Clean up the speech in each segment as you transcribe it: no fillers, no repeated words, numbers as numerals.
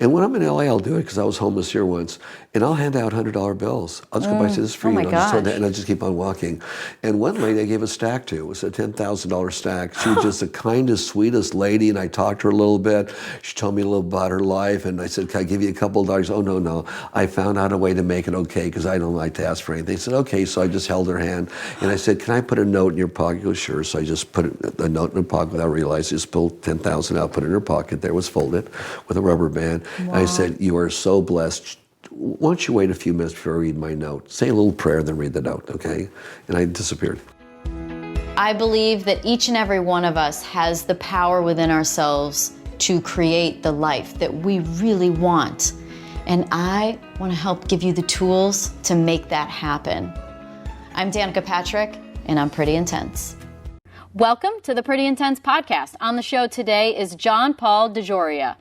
And when I'm in LA, I'll do it because I was homeless here once. And I'll hand out $100 bills. I'll just go by to this for you. my gosh. And I'll just keep on walking. And one lady I gave a stack to. It was a $10,000 stack. She was just the kindest, sweetest lady. And I talked to her a little bit. She told me a little about her life. And I said, can I give you a couple of dollars? Oh, no. I found out a way to make it okay because I don't like to ask for anything. They said, okay. So I just held her hand. And I said, can I put a note in your pocket? She goes, sure. So I just put a note in her pocket without realizing. Just pulled 10,000 out, put it in her pocket. There was folded with a rubber band. Wow. And I said, you are so blessed. Why don't you wait a few minutes before I read my note? Say a little prayer, then read the note, okay? And I disappeared. I believe that each and every one of us has the power within ourselves to create the life that we really want. And I want to help give you the tools to make that happen. I'm Danica Patrick, and I'm pretty intense. Welcome to the Pretty Intense podcast. On the show today is Paul DeJoria.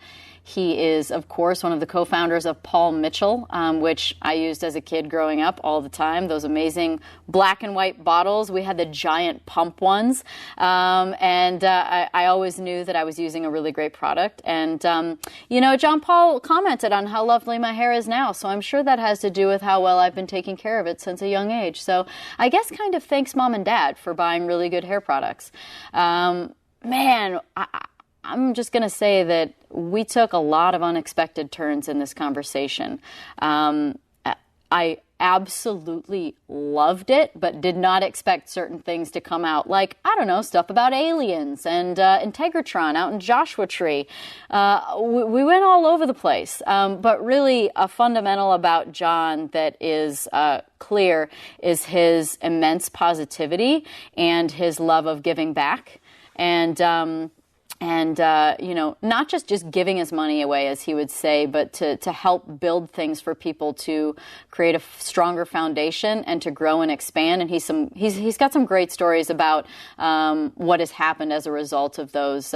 He is, of course, one of the co-founders of Paul Mitchell, which I used as a kid growing up all the time. Those amazing black and white bottles. We had the giant pump ones. I always knew that I was using a really great product. And, John Paul commented on how lovely my hair is now. So I'm sure that has to do with how well I've been taking care of it since a young age. So I guess kind of thanks Mom and Dad for buying really good hair products. I'm just going to say that we took a lot of unexpected turns in this conversation. I absolutely loved it, but did not expect certain things to come out, like, I don't know, stuff about aliens and Integratron out in Joshua Tree. We went all over the place, but really a fundamental about John that is clear is his immense positivity and his love of giving back. Not just giving his money away, as he would say, but to help build things for people to create a stronger foundation and to grow and expand. And he's got some great stories about what has happened as a result of those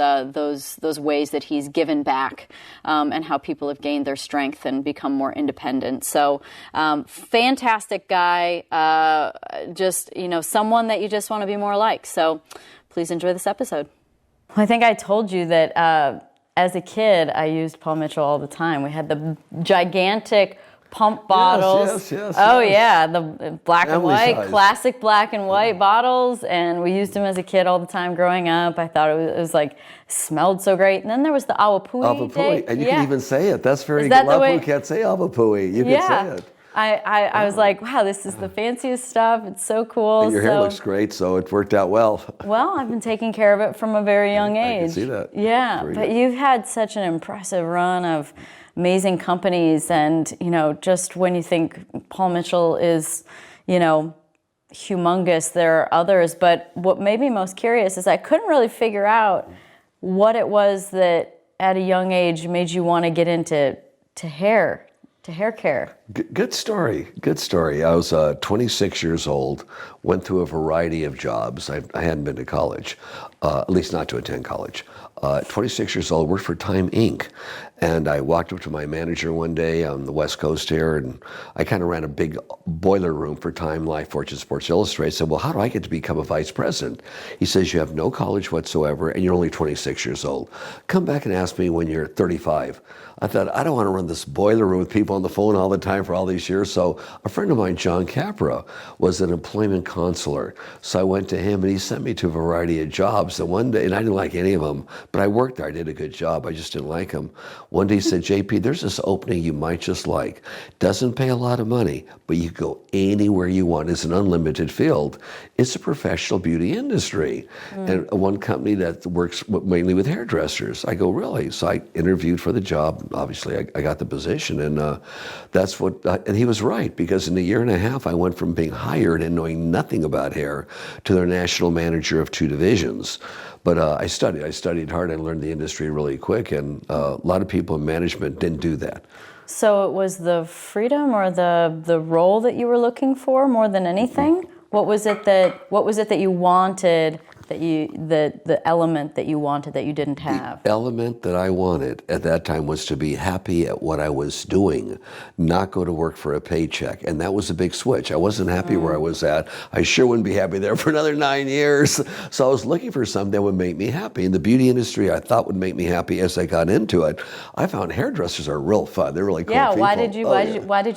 ways that he's given back and how people have gained their strength and become more independent. So fantastic guy, someone that you just want to be more like. So please enjoy this episode. I think I told you that as a kid, I used Paul Mitchell all the time. We had the gigantic pump bottles. Yes. Yeah, the black Family and white, size. classic black and white bottles. And we used them as a kid all the time growing up. I thought it was like, smelled so great. And then there was the awapui day. And you can even say it. That's very Is good. that A lot the of way? people can't say awapui. You can say it. I was like, wow, this is the fanciest stuff. It's so cool. And your hair looks great, so it worked out well. Well, I've been taking care of it from a very young age. I can see that. Yeah, but you've had such an impressive run of amazing companies. And, just when you think Paul Mitchell is, humongous, there are others. But what made me most curious is I couldn't really figure out what it was that at a young age made you want to get into hair care. Good story. I was 26 years old, went through a variety of jobs. I hadn't been to college, at least not to attend college. 26 years old, worked for Time Inc. And I walked up to my manager one day on the West Coast here, and I kind of ran a big boiler room for Time, Life, Fortune, Sports Illustrated. I said, well, how do I get to become a vice president? He says, you have no college whatsoever, and you're only 26 years old. Come back and ask me when you're 35. I thought, I don't want to run this boiler room with people on the phone all the time for all these years. So a friend of mine, John Capra, was an employment counselor. So I went to him, and he sent me to a variety of jobs. And one day, and I didn't like any of them, but I worked there. I did a good job. I just didn't like them. One day he said, JP, there's this opening you might just like. Doesn't pay a lot of money, but you go anywhere you want. It's an unlimited field. It's a professional beauty industry. And one company that works mainly with hairdressers. I go, really? So I interviewed for the job. Obviously, I got the position. And and he was right, because in a year and a half, I went from being hired and knowing nothing about hair to their national manager of 2 divisions. But I studied hard and learned the industry really quick, and a lot of people in management didn't do that. So it was the freedom or the role that you were looking for more than anything? What was it that you wanted that the element that you wanted that you didn't have? The element that I wanted at that time was to be happy at what I was doing, not go to work for a paycheck. And that was a big switch. I wasn't happy where I was at. I sure wouldn't be happy there for another 9 years. So I was looking for something that would make me happy. And the beauty industry I thought would make me happy as I got into it. I found hairdressers are real fun. They're really cool people. Why did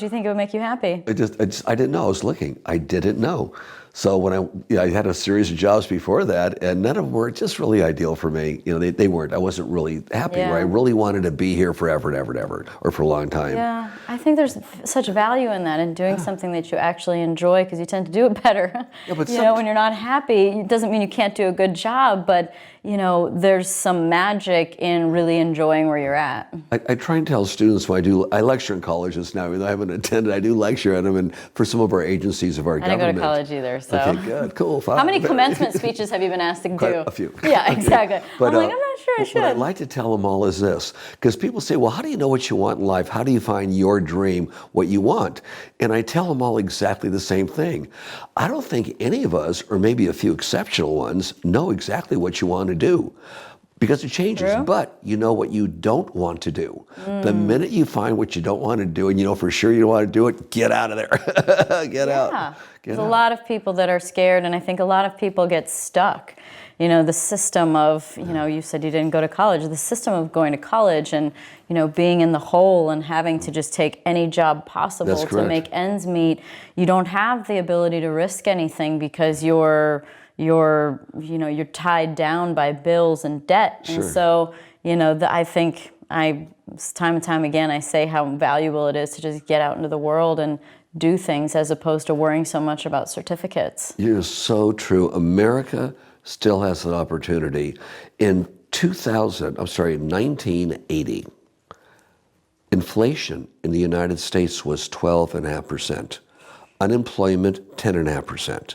you think it would make you happy? I didn't know. I was looking. I didn't know. So when I had a series of jobs before that, and none of them were just really ideal for me. They weren't. I wasn't really happy where I really wanted to be here forever and ever and ever, or for a long time. Yeah, I think there's such value in that, in doing something that you actually enjoy, because you tend to do it better. Yeah, but when you're not happy, it doesn't mean you can't do a good job, but there's some magic in really enjoying where you're at. I try and tell students when I lecture in colleges now, even though I haven't attended, I do lecture at them, and for some of our agencies of our government. I didn't go to college either, so. Okay, good, cool, fine. How many commencement speeches have you been asked to do? A few. Yeah, exactly. But, I'm not sure I should. What I'd like to tell them all is this, because people say, well, how do you know what you want in life? How do you find your dream, what you want? And I tell them all exactly the same thing. I don't think any of us, or maybe a few exceptional ones, know exactly what you want to do. Because it changes, but you know what you don't want to do. The minute you find what you don't want to do, and you know for sure you don't want to do it, get out of there. Get out. There's a lot of people that are scared, and I think a lot of people get stuck. The system of, you said you didn't go to college, the system of going to college and, being in the hole and having to just take any job possible to make ends meet. You don't have the ability to risk anything because you're tied down by bills and debt. Sure. And so, I think time and time again, I say how valuable it is to just get out into the world and do things as opposed to worrying so much about certificates. You're so true. America still has an opportunity. In 1980, inflation in the United States was 12.5%. Unemployment, 10.5%.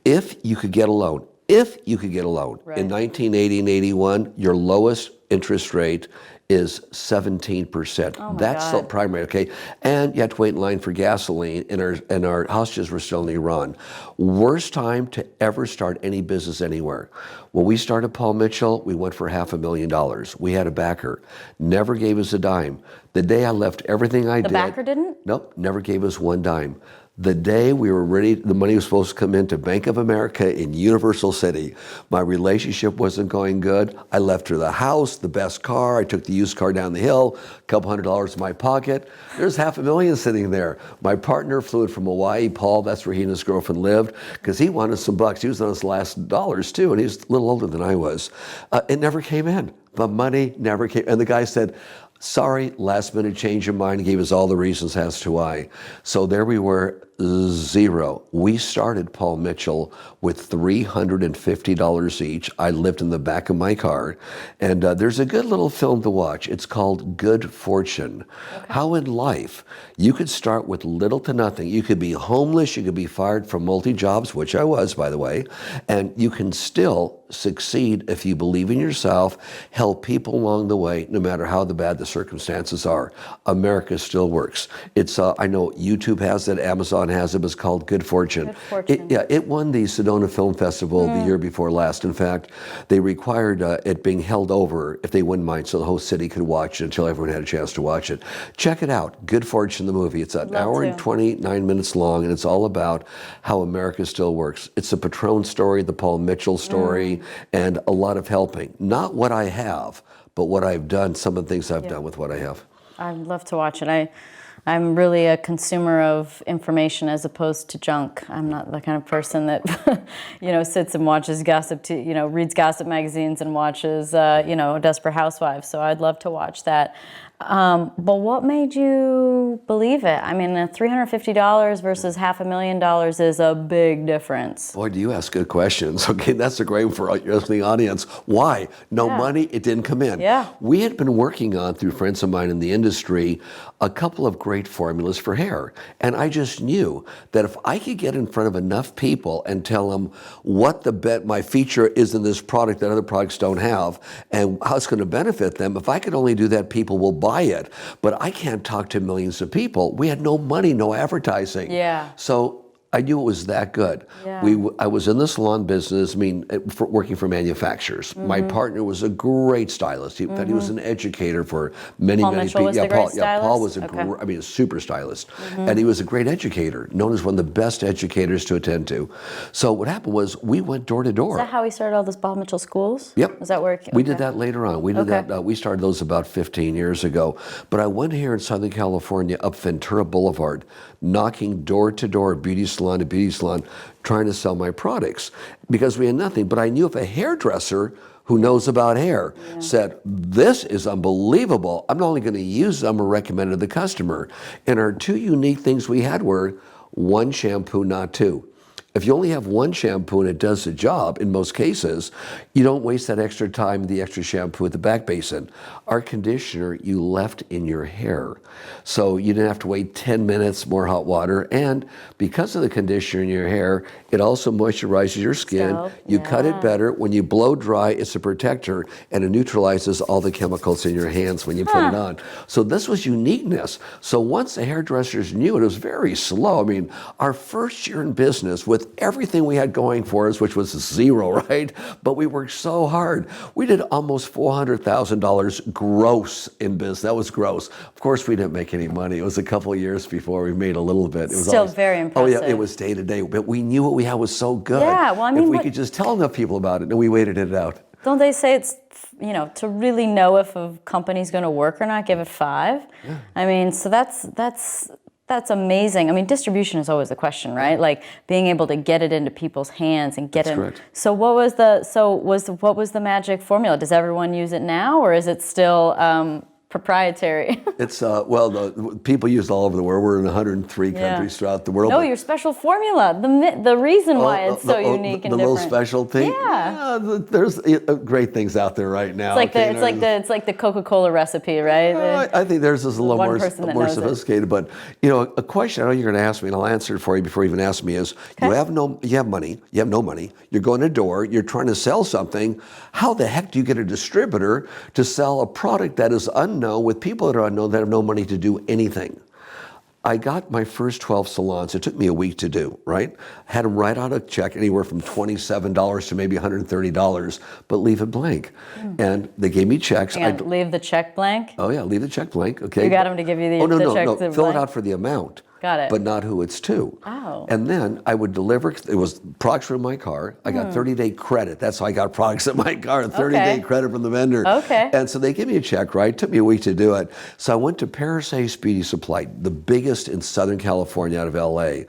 If you could get a loan, in 1980 and 81, your lowest interest rate is 17%. That's the prime rate, okay? And you had to wait in line for gasoline, and our hostages were still in Iran. Worst time to ever start any business anywhere. When we started Paul Mitchell, we went for $500,000. We had a backer, never gave us a dime. The day I left everything I did. The backer didn't? Nope, never gave us one dime. The day we were ready, the money was supposed to come into Bank of America in Universal City. My relationship wasn't going good. I left her the house, the best car. I took the used car down the hill, a couple $100 in my pocket. There's $500,000 sitting there. My partner flew in from Hawaii, Paul, that's where he and his girlfriend lived, because he wanted some bucks. He was on his last dollars too, and he was a little older than I was. It never came in. The money never came. And the guy said, sorry, last minute change of mind, gave us all the reasons as to why. So there we were, zero. We started Paul Mitchell with $350 each. I lived in the back of my car. And there's a good little film to watch. It's called Good Fortune. Okay. How in life you could start with little to nothing. You could be homeless, you could be fired from multi-jobs, which I was, by the way, and you can still succeed if you believe in yourself, help people along the way, no matter how bad the circumstances are. America still works. It's I know YouTube has it, Amazon has it, but it's called Good Fortune. Good Fortune. It won the Sedona Film Festival the year before last. In fact, they required it being held over, if they wouldn't mind, so the whole city could watch it until everyone had a chance to watch it. Check it out, Good Fortune, the movie. It's an hour and 29 minutes long, and it's all about how America still works. It's a Patron story, the Paul Mitchell story, and a lot of helping. Not what I have, but what I've done, some of the things I've done with what I have. I'd love to watch it. I'm really a consumer of information as opposed to junk. I'm not the kind of person that, sits and watches gossip, reads gossip magazines and watches, Desperate Housewives. So I'd love to watch that. But what made you believe it? I mean, $350 versus $500,000 is a big difference. Boy, do you ask good questions. Okay, that's a great one for your listening audience. Why? No money, it didn't come in. Yeah. We had been working on, through friends of mine in the industry, a couple of great formulas for hair. And I just knew that if I could get in front of enough people and tell them what my feature is in this product that other products don't have and how it's going to benefit them, if I could only do that, people will buy it. But I can't talk to millions of people. We had no money, no advertising. Yeah. So I knew it was that good. Yeah. I was in the salon business, working for manufacturers. My partner was a great stylist. In fact, he was an educator for many, Paul many Mitchell people. was the great stylist? Paul was Okay. a super stylist. And he was a great educator, known as one of the best educators to attend to. So what happened was we went door to door. Is that how he started all those Paul Mitchell schools? Yep. Was that where We did that later on. We did Okay. that. We started those about 15 years ago. But I went here in Southern California, up Ventura Boulevard, knocking door to door, beauty salon to beauty salon, trying to sell my products because we had nothing. But I knew if a hairdresser who knows about hair said, "This is unbelievable. I'm not only going to use them or recommend it to the customer." And our two unique things we had were one shampoo, not two. If you only have one shampoo and it does the job, in most cases, you don't waste that extra time, the extra shampoo at the back basin. Our conditioner, you left in your hair. So you didn't have to wait 10 minutes, more hot water. And because of the conditioner in your hair, it also moisturizes your skin. Scalp, You cut it yeah. better. When you blow dry, it's a protector and it neutralizes all the chemicals in your hands when you put it on. So this was uniqueness. So once the hairdressers knew it, it was very slow. I mean, our first year in business with everything we had going for us, which was zero, right? But we worked so hard. We did almost $400,000 gross in business. That was gross. Of course, we didn't make any money. It was a couple of years before we made a little bit. It was Still very impressive. Oh yeah, it was day to day. But we knew what we had was so good. Yeah, well, I mean, if we what- could just tell enough people about it, and we waited it out. Don't they say it's, to really know if a company's going to work or not, give it 5? Yeah. I mean, so that's amazing. I mean, distribution is always the question, right? Like being able to get it into people's hands and get That's it. correct. So what was the magic formula? Does everyone use it now, or is it still proprietary? It's the people use it all over the world. We're in 103 countries throughout the world. No, but- your special formula. The reason why it's so unique and the different. little special thing. Yeah. There's great things out there right now. It's like the Coca-Cola recipe, right? I think theirs is a little one more person that more knows it. sophisticated. But a question I know you're going to ask me, and I'll answer it for you before you even ask me is: you have no money, you're going to door, you're trying to sell something. How the heck do you get a distributor to sell a product that is unknown with people that are unknown that have no money to do anything? I got my first 12 salons. It took me a week to do, right? Had them write out a check anywhere from $27 to maybe $130, but leave it blank. And they gave me checks. Leave the check blank? Oh yeah, leave the check blank, okay? You got them to give you the check No, fill it out for the amount. Got it. But not who it's to. Oh. And then I would deliver, it was products from my car. I got 30-day credit. That's how I got products in my car, 30-day credit from the vendor. Okay. And so they give me a check, right? It took me a week to do it. So I went to Paris Ace Beauty Supply, the biggest in Southern California out of LA,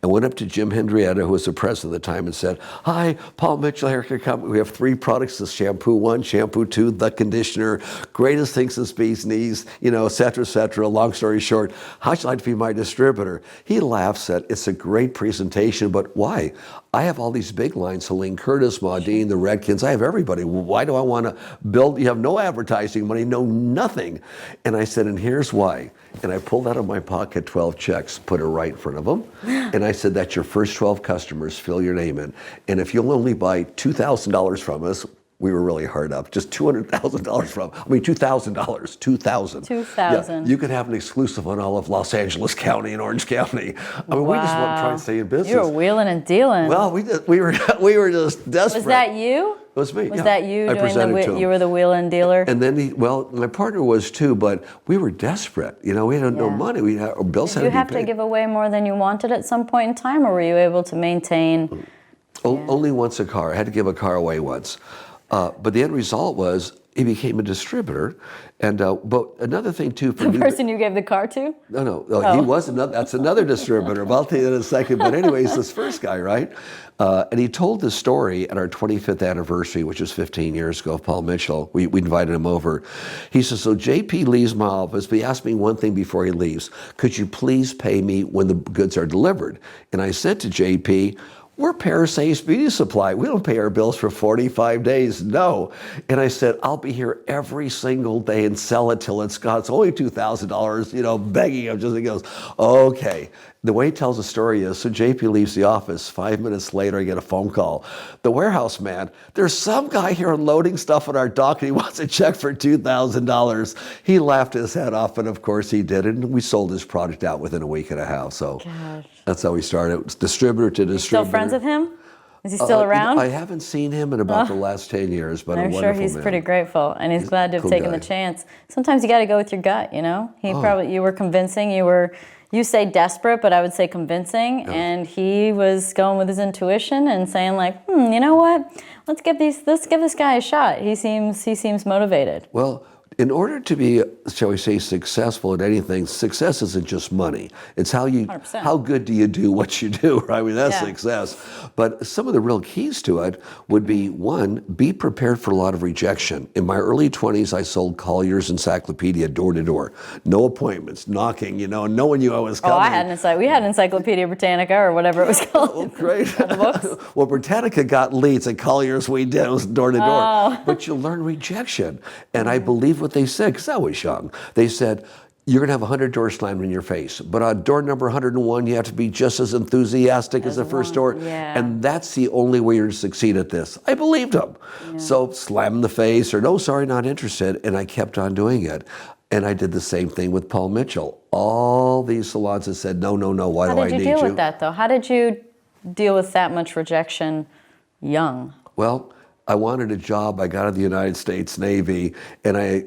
and went up to Jim Hendrietta, who was the president at the time, and said, "Hi, Paul Mitchell, here come. We have 3 products, the shampoo 1, shampoo 2, the conditioner, greatest things since bee's knees, et cetera, et cetera. Long story short, how'd you like to be my distributor?" He laughed, said, "It's a great presentation, but why? I have all these big lines, Helene Curtis, Maudine, the Redkins, I have everybody. Why do I want to build? You have no advertising money, no nothing." And I said, "And here's why." And I pulled out of my pocket 12 checks, put it right in front of them. And I said, "That's your first 12 customers, fill your name in. And if you'll only buy $2,000 from us," we were really hard up. Just $200,000 $2,000. 2,000. 2,000. Yeah, you could have an exclusive on all of Los Angeles County and Orange County. I mean, we just want to try and stay in business. You were wheeling and dealing. Well, we were just desperate. Was that you? It was me. Was that you I doing presented to him. you were the wheeling dealer? And then my partner was too, but we were desperate. We had no money. We had bills had Did to you be have paid. to give away more than you wanted at some point in time, or were you able to maintain? Only once a car. I had to give a car away once. But the end result was he became a distributor. And but another thing too for The person you gave the car to? No, he was another. That's another distributor. I'll tell you in a second. But anyways, this first guy, right? And he told this story at our 25th anniversary, which was 15 years ago. Paul Mitchell, we invited him over. He says, "So JP leaves my office, but he asked me one thing before he leaves. Could you please pay me when the goods are delivered?" And I said to JP, "We're Paris Ace Beauty Supply. We don't pay our bills for 45 days, no." And I said, "I'll be here every single day and sell it till it's gone. It's only $2,000, begging him." He goes, "Okay." The way he tells the story is, so JP leaves the office. 5 minutes later, I get a phone call. The warehouse man, there's some guy here unloading stuff on our dock and he wants a check for $2,000. He laughed his head off, and of course he did. And we sold his product out within a week and a half. So that's how we started. It was distributor to distributor. Still friends with him? Is he still around? I haven't seen him in about the last 10 years, but I'm sure he's man. pretty grateful, and he's glad to have cool taken guy. the chance. Sometimes you got to go with your gut, you know? You were convincing, you say desperate, but I would say convincing, and he was going with his intuition and saying like, you know what? Let's give this guy a shot. He seems motivated. Well, in order to be, shall we say, successful at anything, success isn't just money. It's how 100%. how good do you do what you do, right? I mean, that's success. But some of the real keys to it would be, one, be prepared for a lot of rejection. In my early 20s, I sold Collier's Encyclopedia door to door. No appointments, knocking, and no one knew I was coming. We had Encyclopedia Britannica or whatever it was called. Oh, great. The books. Well, Britannica got leads, and Collier's we did. It was door to door. But you learn rejection. And I believe what they said, because I was young. They said, you're going to have 100 doors slammed in your face, but on door number 101, you have to be just as enthusiastic as the first door. Yeah. And that's the only way you're to succeed at this. I believed them. Yeah. So slam in the face, or no, sorry, not interested. And I kept on doing it. And I did the same thing with Paul Mitchell. All these salons have said, no, why do I need you? How did you deal with that, though? How did you deal with that much rejection young? Well, I wanted a job. I got out of the United States Navy, and I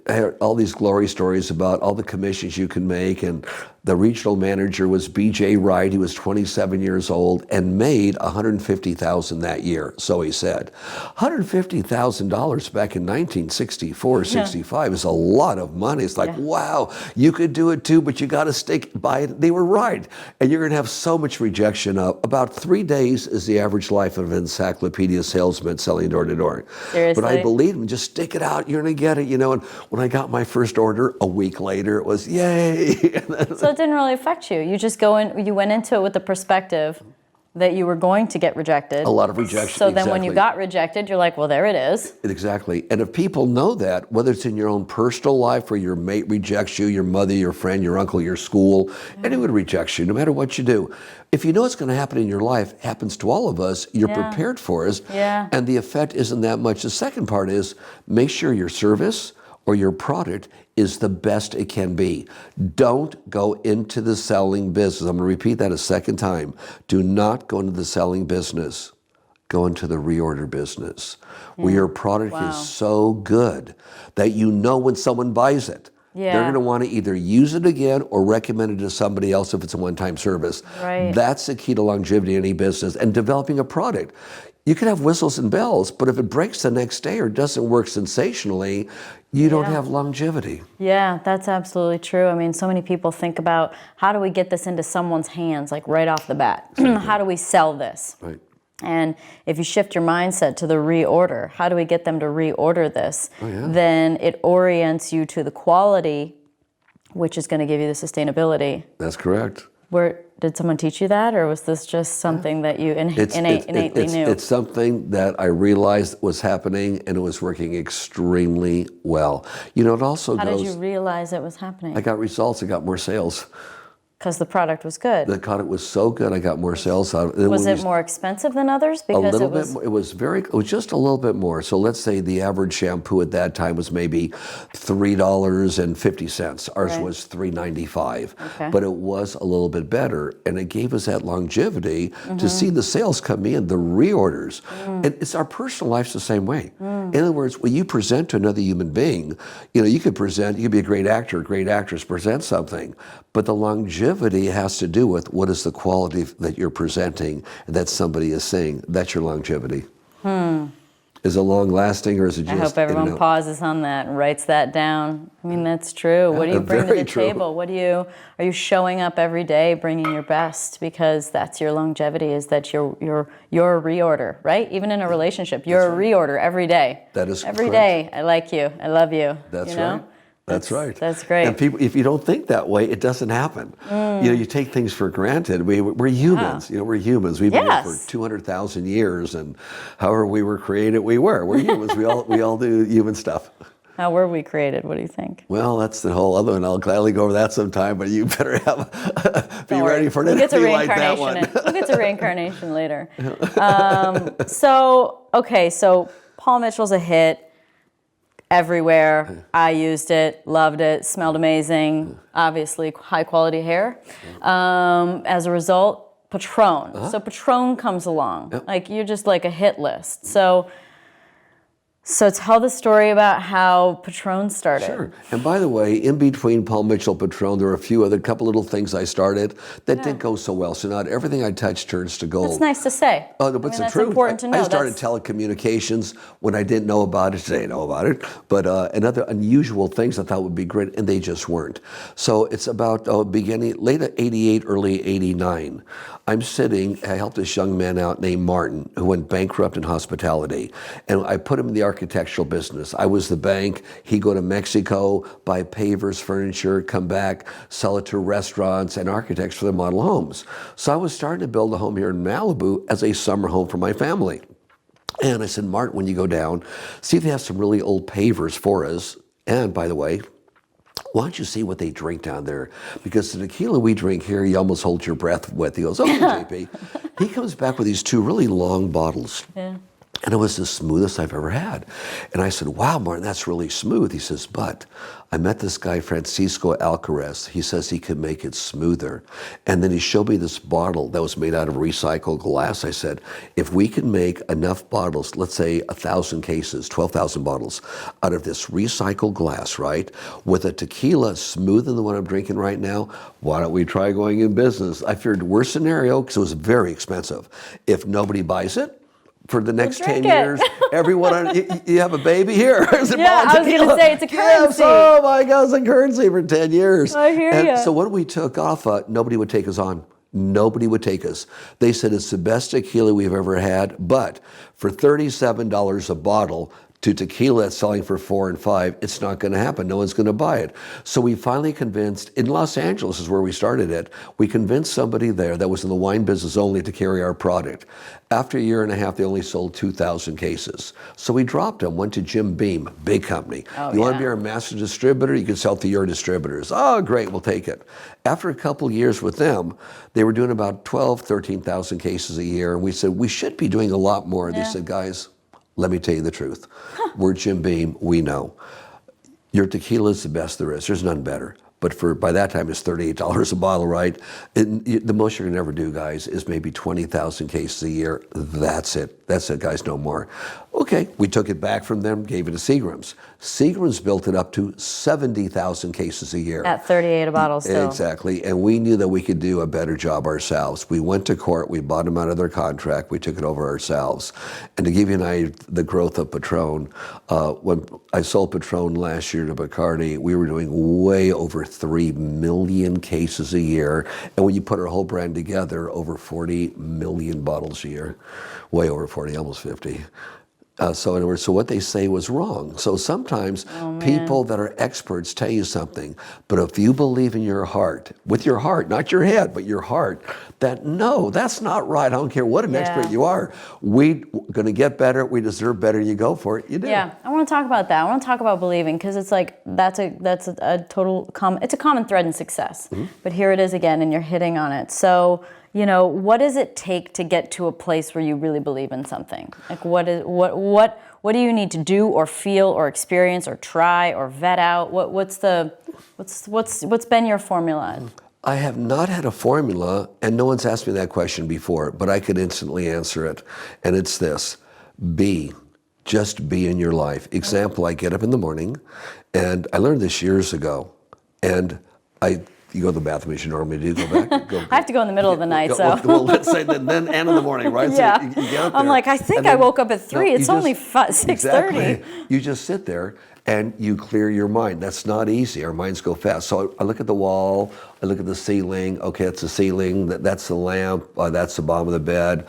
heard all these glory stories about all the commissions you can make, and the regional manager was B.J. Wright. He was 27 years old and made $150,000 that year, so he said. $150,000 back in 1964, 65 is a lot of money. It's like, wow, you could do it too, but you got to stick by it. They were right. And you're going to have so much rejection. About 3 days is the average life of an encyclopedia salesman selling door to door. Seriously? But I believed him. Just stick it out. You're going to get it, And when I got my first order, a week later, it was, yay. So it didn't really affect you. You just you went into it with the perspective that you were going to get rejected. A lot of rejection. So then when you got rejected, you're like, well, there it is. Exactly. And if people know that, whether it's in your own personal life or your mate rejects you, your mother, your friend, your uncle, your school, anyone rejects you, no matter what you do. If you know it's going to happen in your life, happens to all of us, you're prepared for it. Yeah. And the effect isn't that much. The second part is make sure your service or your product is the best it can be. Don't go into the selling business. I'm going to repeat that a second time. Do not go into the selling business. Go into the reorder business, where your product is so good that you know when someone buys it, they're going to want to either use it again or recommend it to somebody else if it's a one-time service. Right. That's the key to longevity in any business and developing a product. You can have whistles and bells, but if it breaks the next day or doesn't work sensationally, you don't have longevity. Yeah, that's absolutely true. I mean, so many people think about how do we get this into someone's hands, like right off the bat? How do we sell this? Right. And if you shift your mindset to the reorder, how do we get them to reorder this? Then it orients you to the quality, which is going to give you the sustainability. That's correct. Did someone teach you that, or was this just something that you innately knew? It's something that I realized was happening, and it was working extremely well. It also How did you realize it was happening? I got results. I got more sales. Because the product was good. The product was so good, I got more sales out of it. Was it more expensive than others? Because a little bit more. It was just a little bit more. So let's say the average shampoo at that time was maybe $3.50. Ours was $3.95. Okay. But it was a little bit better, and it gave us that longevity to see the sales come in, the reorders. And it's our personal life's the same way. In other words, when you present to another human being, you could be a great actor, a great actress, present something, but the longevity has to do with what is the quality that you're presenting and that somebody is saying. That's your longevity. Is it long lasting, or is it just? I hope everyone pauses on that and writes that down. I mean, that's true. What do you bring to the table? Are you showing up every day bringing your best? Because that's your longevity, is that you're a reorder, right? Even in a relationship, you're a reorder every day. That is every correct. day. I like you. I love you. That's right. That's right. That's great. And people, if you don't think that way, it doesn't happen. You take things for granted. We're humans. We're humans. We've been here for 200,000 years, and however we were created, we're humans. We all do human stuff. How were we created? What do you think? Well, that's the whole other one. I'll gladly go over that sometime, but you better be ready for an interview like that one. We'll get to reincarnation later. So Paul Mitchell's a hit everywhere. I used it, loved it, smelled amazing, obviously high quality hair. As a result, Patron. So Patron comes along. Yep. Like you're just like a hit list. So tell the story about how Patron started. Sure. And by the way, in between Paul Mitchell, Patron, there were a couple little things I started that didn't go so well. So not everything I touch turns to gold. That's nice to say. Oh, no, but it's the that's truth. important to know. I started telecommunications when I didn't know about it. Today I know about it. But and other unusual things I thought would be great, and they just weren't. So it's about beginning, late 88, early 89. I helped this young man out named Martin, who went bankrupt in hospitality. And I put him in the architectural business. I was the bank. He'd go to Mexico, buy pavers, furniture, come back, sell it to restaurants and architects for their model homes. So I was starting to build a home here in Malibu as a summer home for my family. And I said, Martin, when you go down, see if they have some really old pavers for us. And by the way, why don't you see what they drink down there? Because the tequila we drink here, you almost hold your breath with. He goes, okay, JP. He comes back with these 2 really long bottles. Yeah. And it was the smoothest I've ever had. And I said, wow, Martin, that's really smooth. He says, but I met this guy, Francisco Alcaraz. He says he could make it smoother. And then he showed me this bottle that was made out of recycled glass. I said, if we can make enough bottles, let's say 1,000 cases, 12,000 bottles, out of this recycled glass, right, with a tequila smoother than the one I'm drinking right now, why don't we try going in business? I feared worst scenario, because it was very expensive. If nobody buys it, for the next 10 years, everyone, you have a baby here. Yeah, I was going to say, it's a currency. Yes, oh my God, it's a currency for 10 years. I hear you. So when we took off, nobody would take us on. Nobody would take us. They said it's the best tequila we've ever had, but for $37 a bottle, to tequila that's selling for $4 and $5, it's not going to happen. No one's going to buy it. So we finally convinced, in Los Angeles is where we started it, we convinced somebody there that was in the wine business only to carry our product. After a year and a half, they only sold 2,000 cases. So we dropped them, went to Jim Beam, big company. You want to be our master distributor? You can sell to your distributors. Oh, great, we'll take it. After a couple years with them, they were doing about 13,000 cases a year. And we said, we should be doing a lot more. And they said, guys, let me tell you the truth. We're Jim Beam, we know. Your tequila is the best there is. There's none better. But by that time, it's $38 a bottle, right? The most you're gonna ever do, guys, is maybe 20,000 cases a year. That's it. That's it, guys, no more. Okay, we took it back from them, gave it to Seagram's. Seagram's built it up to 70,000 cases a year. At 38 a bottle still. Exactly, and we knew that we could do a better job ourselves. We went to court, we bought them out of their contract, we took it over ourselves. And to give you an idea of the growth of Patron, when I sold Patron last year to Bacardi, we were doing way over 3 million cases a year. And when you put our whole brand together, over 40 million bottles a year. Way over 40, almost 50. So in other words, so what they say was wrong. So sometimes people that are experts tell you something, but if you believe in your heart, with your heart, not your head, but your heart, that no, that's not right. I don't care what an expert you are. We're going to get better. We deserve better. You go for it. You do. Yeah, I want to talk about that. I want to talk about believing, because it's like that's a total it's a common thread in success. But here it is again, and you're hitting on it. So, you know, what does it take to get to a place where you really believe in something? Like what do you need to do or feel or experience or try or vet out? What's been your formula? I have not had a formula, and no one's asked me that question before, but I could instantly answer it. And it's this: just be in your life. Example, I get up in the morning, and I learned this years ago, and you go to the bathroom as you normally do. Go back. I have to go in the middle of the night, so. Well, let's say then and in the morning, right? Yeah. So you get up there, I'm like, I think I woke up at 3. It's only 6:30. Exactly. You just sit there and you clear your mind. That's not easy. Our minds go fast. So I look at the wall. I look at the ceiling. Okay, it's the ceiling. That's the lamp. That's the bottom of the bed.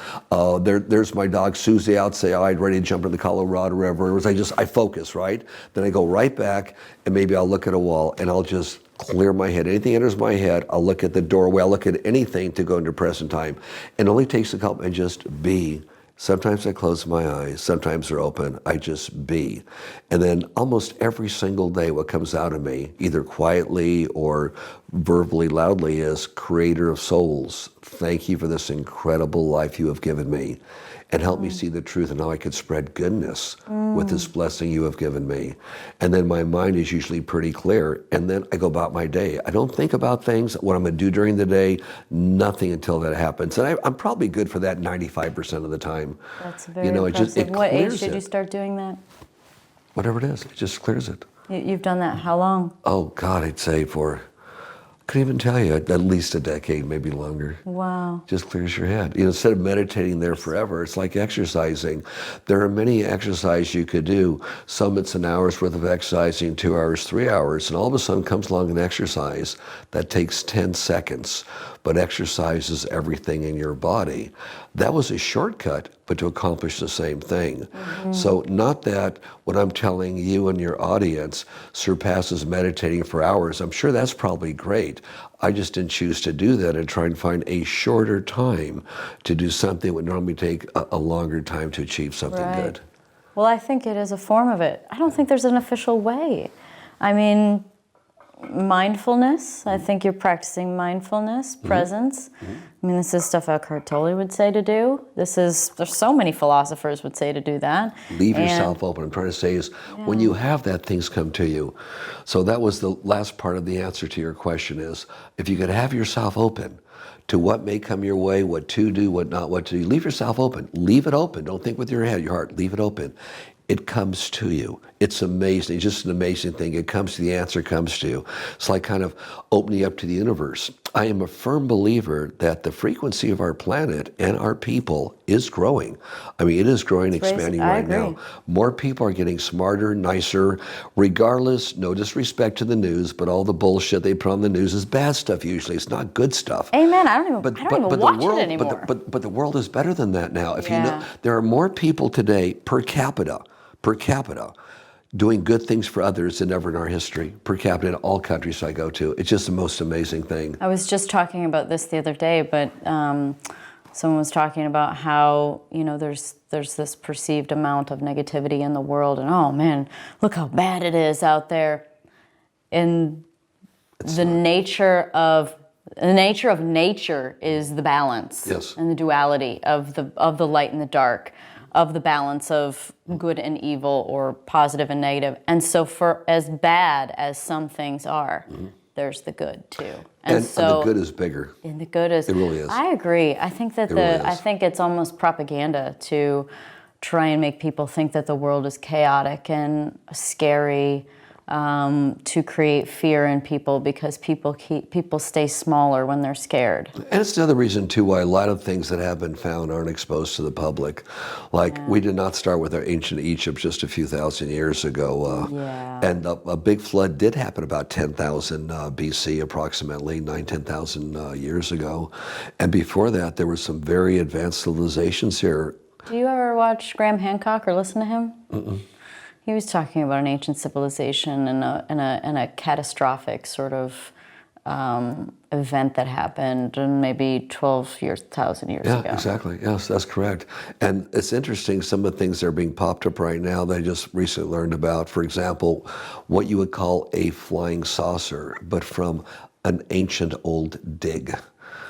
There's my dog Susie outside, ready to jump in the Colorado River. I focus, right? Then I go right back, and maybe I'll look at a wall, and I'll just clear my head. Anything enters my head, I'll look at the doorway. I'll look at anything to go into present time. It only takes a couple, and just be. Sometimes I close my eyes, sometimes they're open. I just be. And then almost every single day what comes out of me, either quietly or verbally loudly, is Creator of souls, thank you for this incredible life you have given me. And help me see the truth and how I could spread goodness with this blessing you have given me. And then my mind is usually pretty clear. And then I go about my day. I don't think about things, what I'm going to do during the day, nothing until that happens. And I'm probably good for that 95% of the time. That's very impressive. It What age clears did you it. start doing that? Whatever it is, it just clears it. You've done that how long? Oh, God, I'd say couldn't even tell you, at least a decade, maybe longer. Wow. Just clears your head. Instead of meditating there forever, it's like exercising. There are many exercises you could do. Some it's an hour's worth of exercising, 2 hours, 3 hours, and all of a sudden comes along an exercise that takes 10 seconds, but exercises everything in your body. That was a shortcut, but to accomplish the same thing. So not that what I'm telling you and your audience surpasses meditating for hours. I'm sure that's probably great. I just didn't choose to do that and try and find a shorter time to do something that would normally take a longer time to achieve something good. Well, I think it is a form of it. I don't think there's an official way. I mean, mindfulness, I think you're practicing mindfulness, presence. I mean, this is stuff Eckhart Tolle would say to do. There's so many philosophers would say to do that. Leave yourself open. I'm trying to say is when you have that, things come to you. So that was the last part of the answer to your question is, if you could have yourself open to what may come your way, what to do, what not what to do, leave yourself open. Leave it open. Don't think with your head, your heart. Leave it open. It comes to you. It's amazing. It's just an amazing thing. It comes to the answer comes to you. It's like kind of opening up to the universe. I am a firm believer that the frequency of our planet and our people is growing. I mean, it is growing, expanding right now. More people are getting smarter, nicer, regardless, no disrespect to the news, but all the bullshit they put on the news is bad stuff usually. It's not good stuff. Amen. I don't even watch it anymore. But the world is better than that now. If you know, there are more people today per capita, doing good things for others than ever in our history, per capita in all countries I go to. It's just the most amazing thing. I was just talking about this the other day, but someone was talking about how, there's this perceived amount of negativity in the world, and oh man, look how bad it is out there. And the nature of nature is the balance, and the duality of the light and the dark, of the balance of good and evil or positive and negative. And so for as bad as some things are, there's the good too. And the good is bigger. And the good is. It really is. I agree. I think that I think it's almost propaganda to try and make people think that the world is chaotic and scary, to create fear in people because people stay smaller when they're scared. And it's another reason too why a lot of things that have been found aren't exposed to the public. Like we did not start with our ancient Egypt just a few thousand years ago. And a big flood did happen about 10,000 BC, approximately 10,000 years ago. And before that, there were some very advanced civilizations here. Do you ever watch Graham Hancock or listen to him? He was talking about an ancient civilization and a catastrophic sort of event that happened in maybe 12,000 years ago. Yeah, exactly. Yes, that's correct. And it's interesting, some of the things that are being popped up right now that I just recently learned about. For example, what you would call a flying saucer, but from an ancient old dig.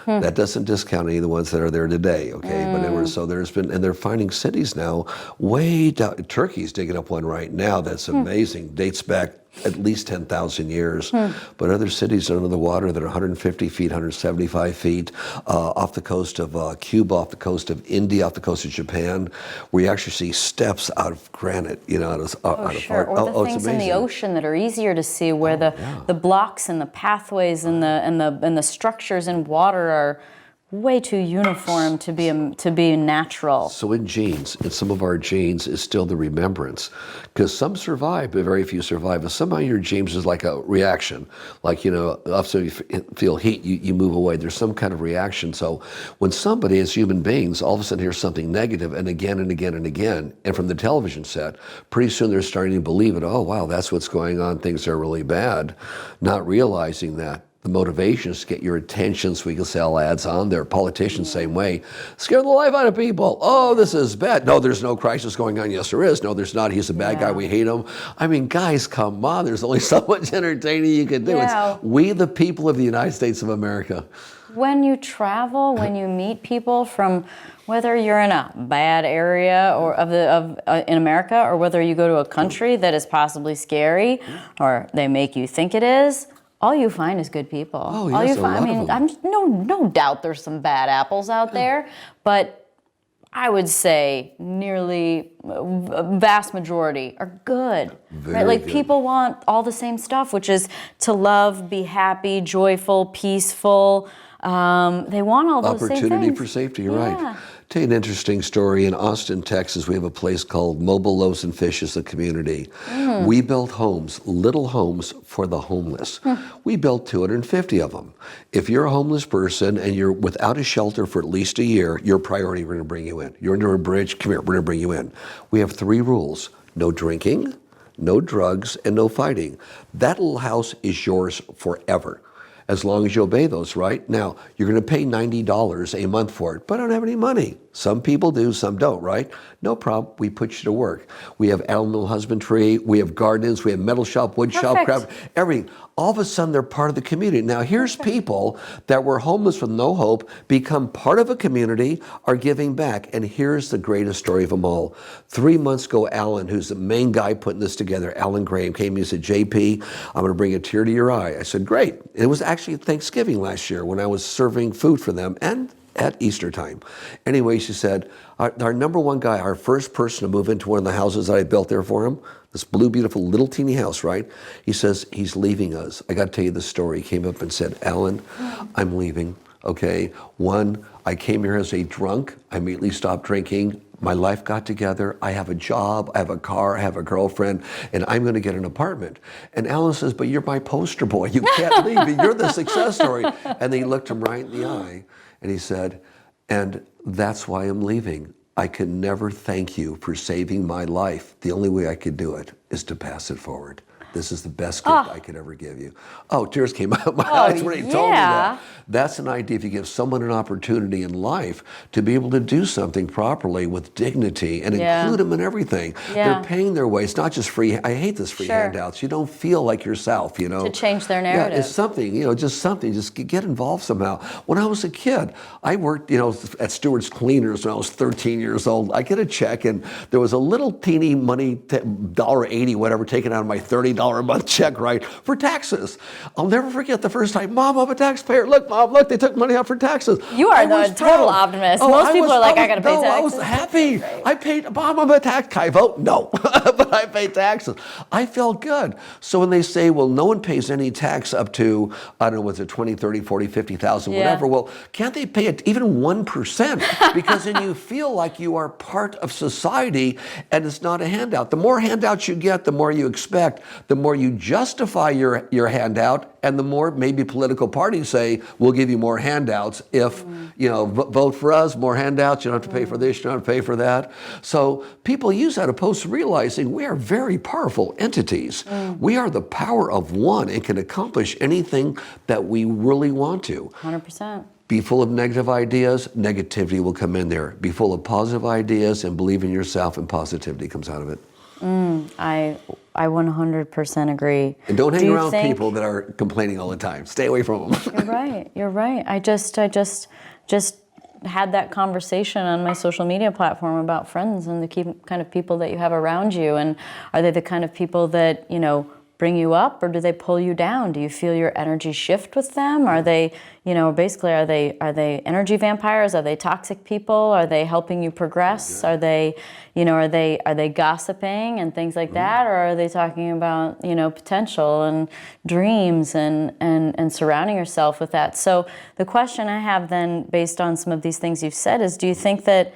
That doesn't discount any of the ones that are there today, okay? But there's been, and they're finding cities now way down. Turkey's digging up one right now that's amazing. Dates back at least 10,000 years. But other cities under the water that are 150 feet, 175 feet, off the coast of Cuba, off the coast of India, off the coast of Japan, where you actually see steps out of granite, out of Or the things in the ocean that are easier to see, where the blocks and the pathways and the structures in water are way too uniform to be natural. So in some of our genes is still the remembrance, because some survive, but very few survive. And somehow your genes is like a reaction, like often you feel heat, you move away. There's some kind of reaction. So when somebody, as human beings, all of a sudden hears something negative, and again and again and again, and from the television set, pretty soon they're starting to believe it. Oh wow, that's what's going on. Things are really bad, not realizing that The motivation is to get your attention so we can sell ads on there. Politicians, same way. Scare the life out of people. Oh, this is bad. No, there's no crisis going on. Yes, there is. No, there's not. He's a bad guy. We hate him. I mean, guys, come on. There's only so much entertaining you can do. Yeah. It's we, the people of the United States of America. When you travel, when you meet people from, whether you're in a bad area or in America, or whether you go to a country that is possibly scary, or they make you think it is, all you find is good people. Oh, yes, all you a find, lot of them. I'm no doubt there's some bad apples out there, but I would say nearly a vast majority are good. Very Like good. people want all the same stuff, which is to love, be happy, joyful, peaceful. They want all those same things. Opportunity for safety, you're right. Tell you an interesting story. In Austin, Texas, we have a place called Mobile Loaves and Fish as a community. We built homes, little homes for the homeless. We built 250 of them. If you're a homeless person and you're without a shelter for at least a year, your priority, we're going to bring you in. You're under a bridge, come here, we're going to bring you in. We have 3 rules: no drinking, no drugs, and no fighting. That little house is yours forever, as long as you obey those, right? Now, you're going to pay $90 a month for it, but I don't have any money. Some people do, some don't, right? No problem. We put you to work. We have animal husbandry, we have gardens, we have metal shop, wood shop, craft, everything. All of a sudden, they're part of the community. Now, here's people that were homeless with no hope, become part of a community, are giving back. And here's the greatest story of them all. 3 months ago, Alan, who's the main guy putting this together, Alan Graham, came to me and said, JP, I'm going to bring a tear to your eye. I said, great. It was actually Thanksgiving last year when I was serving food for them, and at Easter time. Anyway, she said, our number one guy, our first person to move into one of the houses that I built there for him, this blue, beautiful, little teeny house, right? He says, he's leaving us. I got to tell you the story. He came up and said, Alan, I'm leaving, okay? One, I came here as a drunk. I immediately stopped drinking. My life got together. I have a job, I have a car, I have a girlfriend, and I'm going to get an apartment. And Alan says, but you're my poster boy. You can't leave. You're the success story. And then he looked him right in the eye, and he said, and that's why I'm leaving. I can never thank you for saving my life. The only way I could do it is to pass it forward. This is the best gift I could ever give you. Oh, tears came out of my eyes when he told me that. That's an idea. If you give someone an opportunity in life to be able to do something properly with dignity and include them in everything, they're paying their way. It's not just free. I hate this free handouts. You don't feel like yourself, you know. To change their narrative. Yeah, it's something, you know, just something. Just get involved somehow. When I was a kid, I worked, you know, at Stewart's Cleaners when I was 13 years old. I get a check, and there was a little teeny money, $1.80, whatever, taken out of my $30 a month check, right, for taxes. I'll never forget the first time, Mom, I'm a taxpayer. Look, Mom, look, they took money out for taxes. You are the total optimist. Most people are like, I got to pay taxes. I was happy. I paid, Mom, I'm a tax. Can I vote? No, but I paid taxes. I felt good. So when they say, well, no one pays any tax up to, I don't know, was it 20, 30, 40, 50,000, whatever. Well, can't they pay it even 1%? Because then you feel like you are part of society and it's not a handout. The more handouts you get, the more you expect, the more you justify your handout, and the more maybe political parties say, we'll give you more handouts if, you know, vote for us, more handouts, you don't have to pay for this, you don't have to pay for that. So people use that opposed to realizing we are very powerful entities. We are the power of one and can accomplish anything that we really want to. 100%. Be full of negative ideas, negativity will come in there. Be full of positive ideas and believe in yourself, and positivity comes out of it. I 100% agree. And don't hang around people that are complaining all the time. Stay away from them. You're right. You're right. I just had that conversation on my social media platform about friends and the kind of people that you have around you, and are they the kind of people that, you know, bring you up, or do they pull you down? Do you feel your energy shift with them? Are they, you know, basically, are they energy vampires? Are they toxic people? Are they helping you progress? Are they, you know, are they gossiping and things like that? Or are they talking about, you know, potential and dreams and surrounding yourself with that? So the question I have then, based on some of these things you've said, is do you think that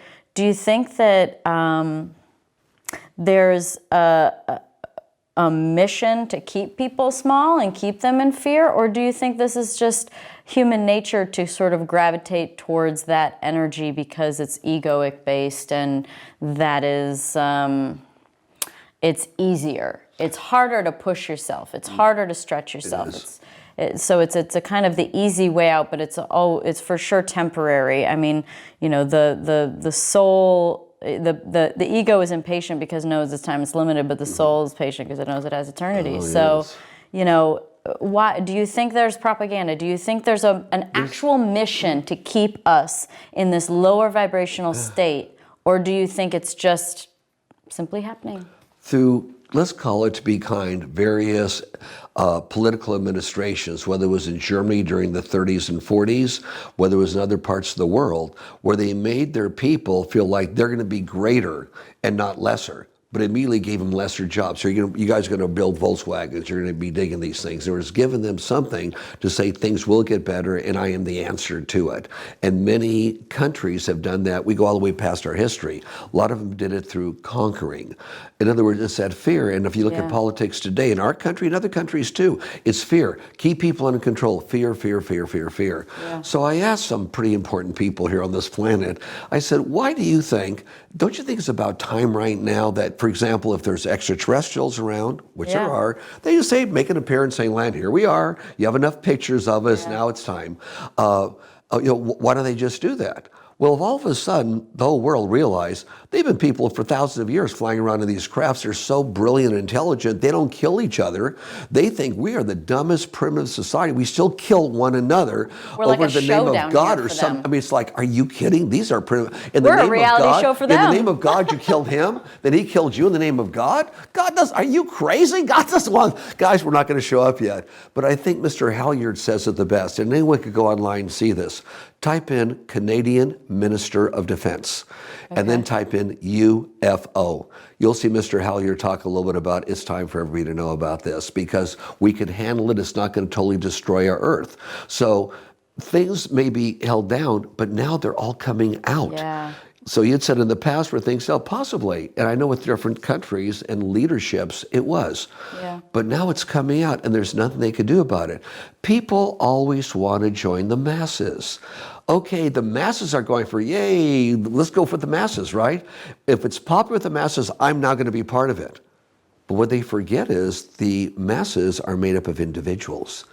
there's a mission to keep people small and keep them in fear? Or do you think this is just human nature to sort of gravitate towards that energy because it's egoic based, and that is, it's easier. It's harder to push yourself. It's harder to stretch yourself. so it's a kind of the easy way out, but it's for sure temporary. I mean, you know, the soul, the ego is impatient because it knows its time is limited, but the soul is patient because it knows it has eternity. Oh, so, yes. you know, why do you think there's propaganda? Do you think there's an actual mission to keep us in this lower vibrational state, or do you think it's just simply happening? Through, let's call it, to be kind, various political administrations, whether it was in Germany during the 30s and 40s, whether it was in other parts of the world, where they made their people feel like they're going to be greater and not lesser, but immediately gave them lesser jobs. So you guys are going to build Volkswagens, you're going to be digging these things. It was giving them something to say things will get better and I am the answer to it. And many countries have done that. We go all the way past our history. A lot of them did it through conquering. In other words, it's that fear. And if you look at politics today, in our country and other countries too, it's fear. Keep people under control. Fear, fear, fear, fear, fear. Yeah. So I asked some pretty important people here on this planet, I said, why do you think, don't you think it's about time right now that, for example, if there's extraterrestrials around, which there are, they just say, make an appearance, saying, land, here we are. You have enough pictures of us. Now it's time. You know, why don't they just do that? Well, if all of a sudden the whole world realized they've been people for thousands of years flying around in these crafts, they're so brilliant and intelligent, they don't kill each other. They think we are the dumbest primitive society. We still kill one another over the name of God or something. I mean, it's like, are you kidding? These are primitive. We're a reality show for them. In the name of God, you killed him. Then he killed you in the name of God. God does. Are you crazy? God doesn't want. Guys, we're not going to show up yet. But I think Mr. Halyard says it the best, and anyone could go online and see this. Type in Canadian Minister of Defense, and then type in UFO. You'll see Mr. Halyard talk a little bit about it's time for everybody to know about this because we can handle it. It's not going to totally destroy our Earth. So things may be held down, but now they're all coming out. Yeah. So you'd said in the past where things fell, possibly, and I know with different countries and leaderships it was, but now it's coming out and there's nothing they could do about it. People always want to join the masses. Okay, the masses are going for, yay, let's go for the masses, right? If it's popular with the masses, I'm not going to be part of it. But what they forget is the masses are made up of individuals.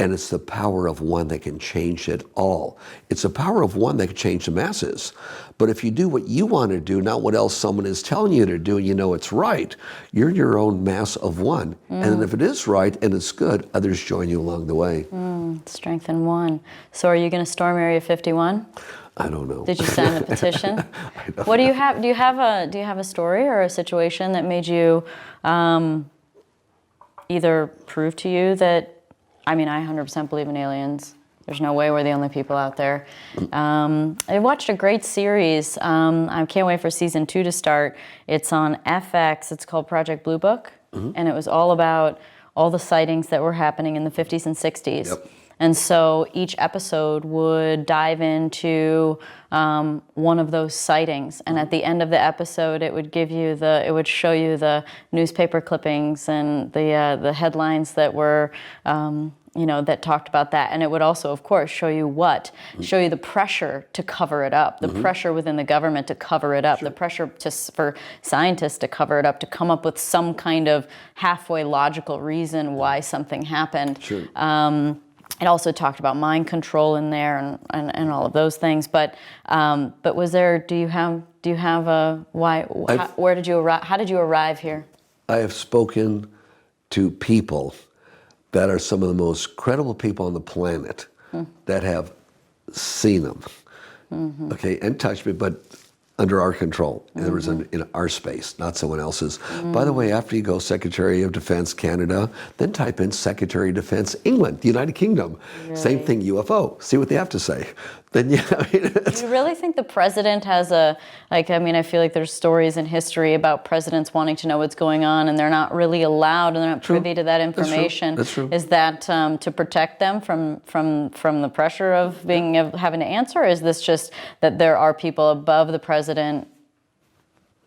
And it's the power of one that can change it all. It's the power of one that can change the masses. But if you do what you want to do, not what else someone is telling you to do, and you know it's right, you're your own mass of one. And then if it is right and it's good, others join you along the way. Strength in one. So are you going to storm Area 51? I don't know. Did you sign the petition? What do you have? Do you have a story or a situation that made you either prove to you that, I mean, I 100% believe in aliens. There's no way we're the only people out there. I watched a great series. I can't wait for season 2 to start. It's on FX. It's called Project Blue Book. And it was all about all the sightings that were happening in the 50s and 60s. Yep. And so each episode would dive into one of those sightings, and at the end of the episode, it would show you the newspaper clippings and the headlines that were, that talked about that, and it would also, of course, show you the pressure to cover it up, the pressure within the government to cover it up, the pressure for scientists to cover it up, to come up with some kind of halfway logical reason why something happened. It also talked about mind control in there and all of those things. But was there? Do you have a why? Where did you arrive? How did you arrive here? I have spoken to people that are some of the most credible people on the planet that have seen them. Okay, and touched me, but under our control. In other words, in our space, not someone else's. By the way, after you go Secretary of Defense Canada, then type in Secretary of Defense England, the United Kingdom. Really? Same thing, UFO. See what they have to say. Then do you really think the president has I feel like there's stories in history about presidents wanting to know what's going on and they're not really allowed and they're not privy to that information. That's true. Is that to protect them from the pressure of having to answer? Or is this just that there are people above the president?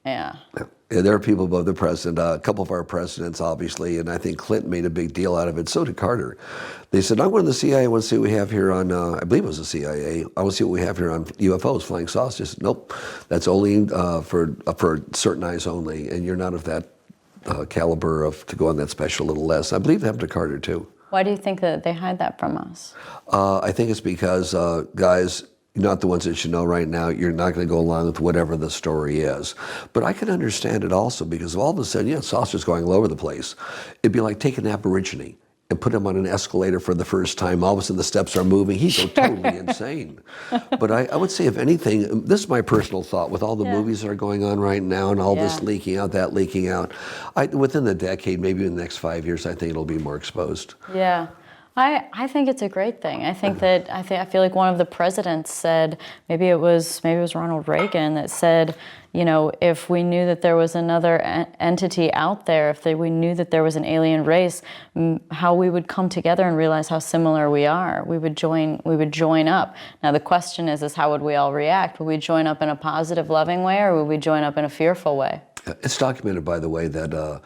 Yeah, there are people above the president. A couple of our presidents, obviously, and I think Clinton made a big deal out of it. So did Carter. They said, I'm going to the CIA. I want to see what we have here on, I believe it was the CIA. I want to see what we have here on UFOs, flying saucers. Nope, that's only for certain eyes only, and you're not of that caliber to go on that special little list. I believe that happened to Carter, too. Why do you think that they hide that from us? I think it's because, guys, you're not the ones that should know right now. You're not going to go along with whatever the story is. But I can understand it also because all of a sudden, saucers going all over the place. It'd be like taking an Aborigine and put him on an escalator for the first time. All of a sudden the steps are moving. He's so totally insane. But I would say, if anything, this is my personal thought, with all the movies that are going on right now and all this leaking out, that leaking out, within the decade, maybe in the next 5 years, I think it'll be more exposed. Yeah. I think it's a great thing. I think that I feel like one of the presidents said, maybe it was Ronald Reagan, that said, if we knew that there was another entity out there, we knew that there was an alien race, how we would come together and realize how similar we are. We would join up. Now the question is how would we all react? Would we join up in a positive, loving way, or would we join up in a fearful way? It's documented, by the way, that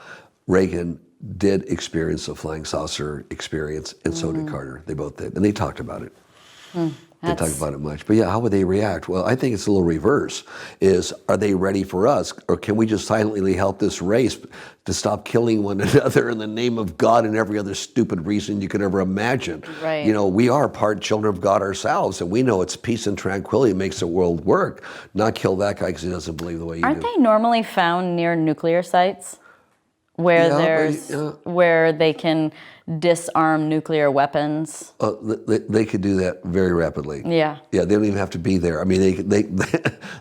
Reagan did experience a flying saucer experience, and so did Carter. They both did, and they talked about it. They talked about it much. But how would they react? Well, I think it's a little reverse. Are they ready for us, or can we just silently help this race to stop killing one another in the name of God and every other stupid reason you could ever imagine? Right. We are part children of God ourselves, and we know it's peace and tranquility makes the world work, not kill that guy because he doesn't believe the way you do. Aren't they normally found near nuclear sites? Where where they can disarm nuclear weapons. They could do that very rapidly. Yeah. Yeah, they don't even have to be there. I mean,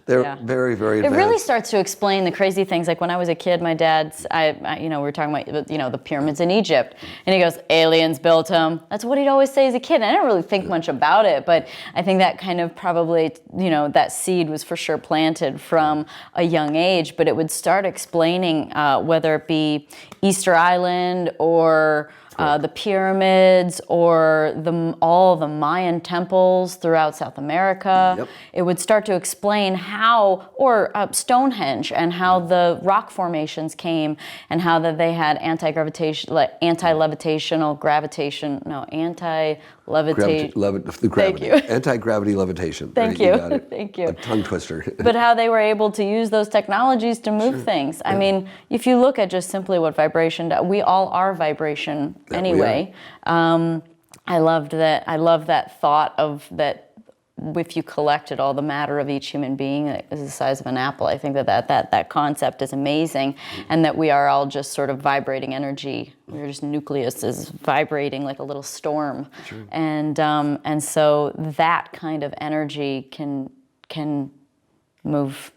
they're very, very advanced. It really starts to explain the crazy things. Like when I was a kid, my dad's, we were talking about, the pyramids in Egypt. And he goes, aliens built them. That's what he'd always say as a kid. And I didn't really think much about it, but I think that kind of probably, that seed was for sure planted from a young age. But it would start explaining whether it be Easter Island or the pyramids or all the Mayan temples throughout South America. Yep. It would start to explain how, or Stonehenge, and how the rock formations came, and how that they had anti-levitational gravitation, no, anti-levitation. Thank you. Anti-gravity levitation. Thank you. Got it. Thank you. A tongue twister. But how they were able to use those technologies to move things. I mean, if you look at just simply what vibration does, we all are vibration anyway. I love that thought of that. If you collected all the matter of each human being that is the size of an apple, I think that concept is amazing, and that we are all just sort of vibrating energy. We're just nucleuses vibrating like a little storm, and so that kind of energy can move,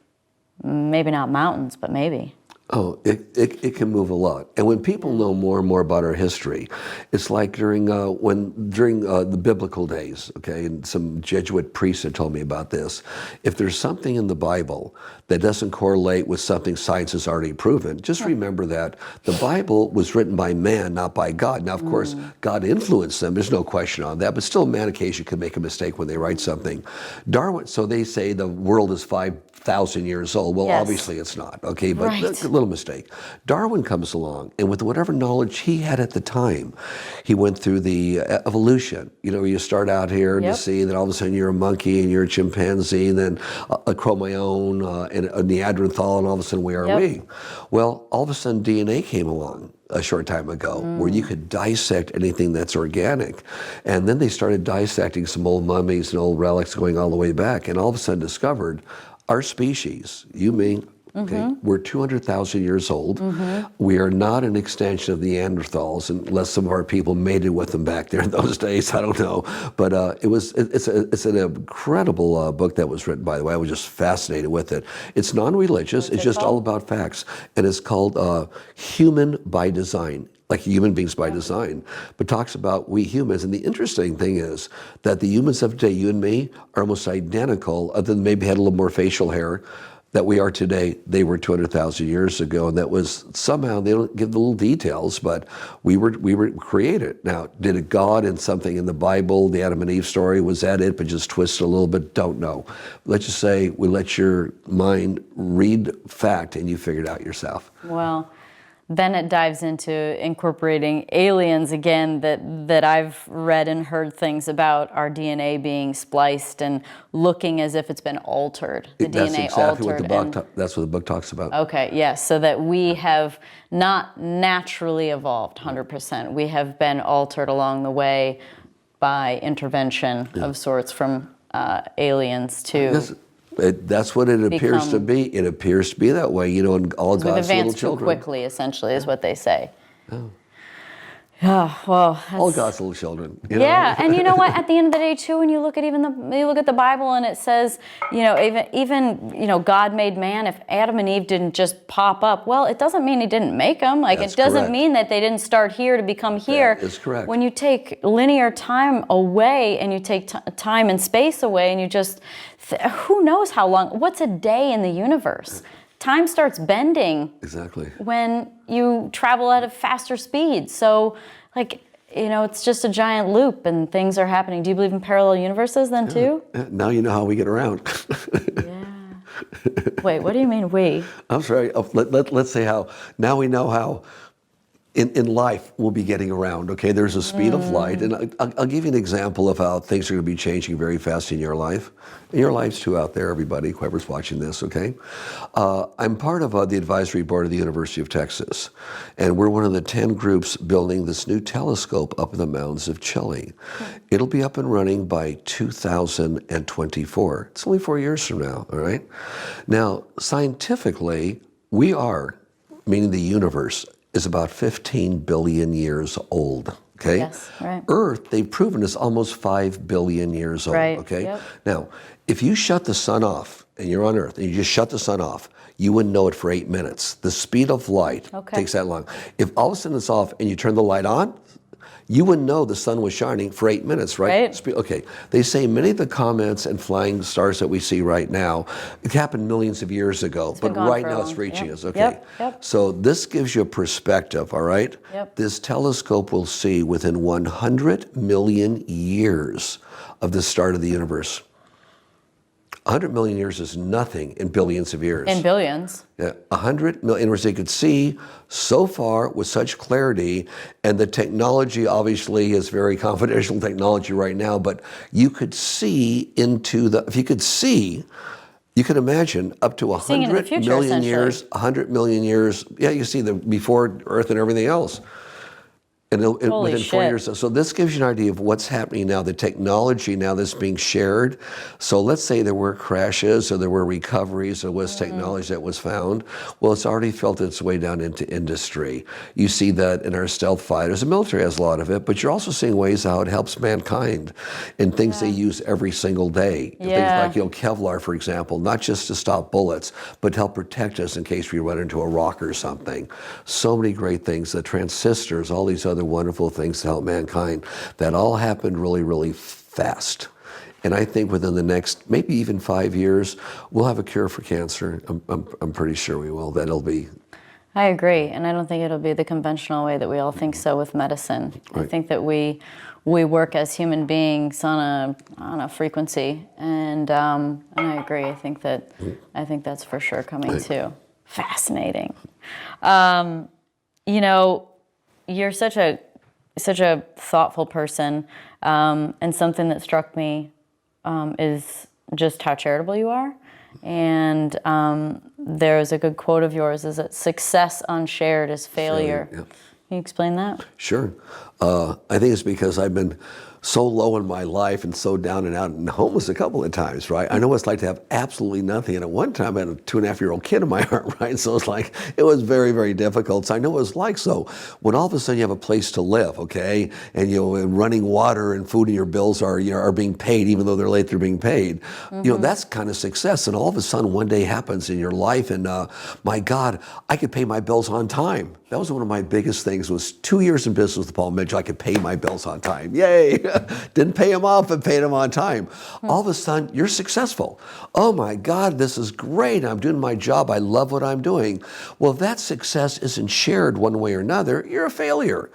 maybe not mountains, but maybe. Oh, it can move a lot. And when people know more and more about our history, it's like during the biblical days, okay, and some Jesuit priests had told me about this. If there's something in the Bible that doesn't correlate with something science has already proven, just remember that the Bible was written by man, not by God. Now, of course, God influenced them. There's no question on that. But still, man occasionally could make a mistake when they write something. Darwin, so they say the world is 5,000 years old. Well, obviously it's not, okay, but a little mistake. Darwin comes along, and with whatever knowledge he had at the time, he went through the evolution. You start out here to see that all of a sudden you're a monkey and you're a chimpanzee, and then a Cro-Magnon and a Neanderthal, and all of a sudden we are we. Well, all of a sudden DNA came along a short time ago, where you could dissect anything that's organic. And then they started dissecting some old mummies and old relics going all the way back, and all of a sudden discovered our species, you, me, okay, we're 200,000 years old. We are not an extension of the Neanderthals, unless some of our people mated with them back there in those days. I don't know, but it's an incredible book that was written. By the way, I was just fascinated with it. It's non-religious. It's just all about facts, and it's called Human by Design. Like human beings by design, but talks about we humans. And the interesting thing is that the humans of today, you and me, are almost identical, other than maybe had a little more facial hair, that we are today. They were 200,000 years ago, and that was somehow, they don't give the little details, but we were created. Now, did a God and something in the Bible, the Adam and Eve story, was that it, but just twisted a little bit? Don't know. Let's just say we let your mind read fact and you figure it out yourself. Well, then it dives into incorporating aliens again, that I've read and heard things about our DNA being spliced and looking as if it's been altered. The That's DNA exactly altered. that's what the book talks about. Okay, yes, so that we have not naturally evolved 100%. We have been altered along the way by intervention of sorts from aliens to... That's what it appears to be. It appears to be that way, you know, in all God's little children. We've advanced too quickly, essentially, is what they say. Oh. Yeah, well, all God's little children. You know? Yeah, and you know what? At the end of the day, too, when you look at the Bible, and it says, you know, even God made man. If Adam and Eve didn't just pop up, well, it doesn't mean He didn't make them. Like, That's it doesn't correct. mean that they didn't start here to become here. That is correct. When you take linear time away, and you take time and space away, and you just, who knows how long? What's a day in the universe? Time starts bending Exactly. when you travel at a faster speed. So, like, you know, it's just a giant loop and things are happening. Do you believe in parallel universes then too? Now you know how we get around. Yeah. Wait, what do you mean we? I'm sorry. Let's say how. Now we know how in life we'll be getting around. Okay, there's a speed of light. And I'll give you an example of how things are going to be changing very fast in your life. In your lives too out there, everybody, whoever's watching this, okay? I'm part of the advisory board of the University of Texas. And we're one of the 10 groups building this new telescope up in the mountains of Chile. It'll be up and running by 2024. It's only 4 years from now, all right? Now, scientifically, we are, meaning the universe, is about 15 billion years old. Okay? Yes, right. Earth, they've proven, is almost 5 billion years old. Right, Okay? yep. Now, if you shut the sun off and you're on Earth and you just shut the sun off, you wouldn't know it for 8 minutes. The speed of light takes that long. If all of a sudden it's off and you turn the light on, you wouldn't know the sun was shining for 8 minutes, right? Okay. They say many of the comets and flying stars that we see right now, it happened millions of years ago, but right now it's reaching us. Okay. Yep. So this gives you a perspective, all right? Yep. This telescope will see within 100 million years of the start of the universe. 100 million years is nothing in billions of years. In billions. Yeah, 100 million, in which they could see so far with such clarity, and the technology obviously is very confidential technology right now, but you could see into the, if you could see, you can imagine up to 100 million years, 100 million years, yeah, you see the before Earth and everything else. And within 4 years. So this gives you an idea of what's happening now, the technology now that's being shared. So let's say there were crashes or there were recoveries or was technology that was found. Well, it's already felt its way down into industry. You see that in our stealth fighters. The military has a lot of it, but you're also seeing ways how it helps mankind in things they use every single day. Things like, you know, Kevlar, for example, not just to stop bullets, but to help protect us in case we run into a rock or something. So many great things, the transistors, all these other wonderful things to help mankind. That all happened really, really fast. And I think within the next, maybe even 5 years, we'll have a cure for cancer. I'm pretty sure we will. That'll be. I agree, and I don't think it'll be the conventional way that we all think so with medicine. Right. I think that we work as human beings on a frequency, and I agree. I think that's for sure coming too. Fascinating. You know, you're such a thoughtful person, and something that struck me is just how charitable you are. And there's a good quote of yours: "Is that success unshared is failure." Can you explain that? Sure. I think it's because I've been so low in my life and so down and out and homeless a couple of times, right? I know what it's like to have absolutely nothing. And at one time I had a 2.5-year-old kid in my arm, right? So it's like, it was very, very difficult. So I know what it's like. So when all of a sudden you have a place to live, okay, and you know, and running water and food and your bills are, you know, are being paid, even though they're late, they're being paid. You know, that's kind of success. And all of a sudden one day happens in your life and my God, I could pay my bills on time. That was one of my biggest things, was 2 years in business with Paul Mitchell. I could pay my bills on time. Yay! Didn't pay them off, but paid them on time. All of a sudden, you're successful. Oh my God, this is great. I'm doing my job. I love what I'm doing. Well, if that success isn't shared one way or another, you're a failure.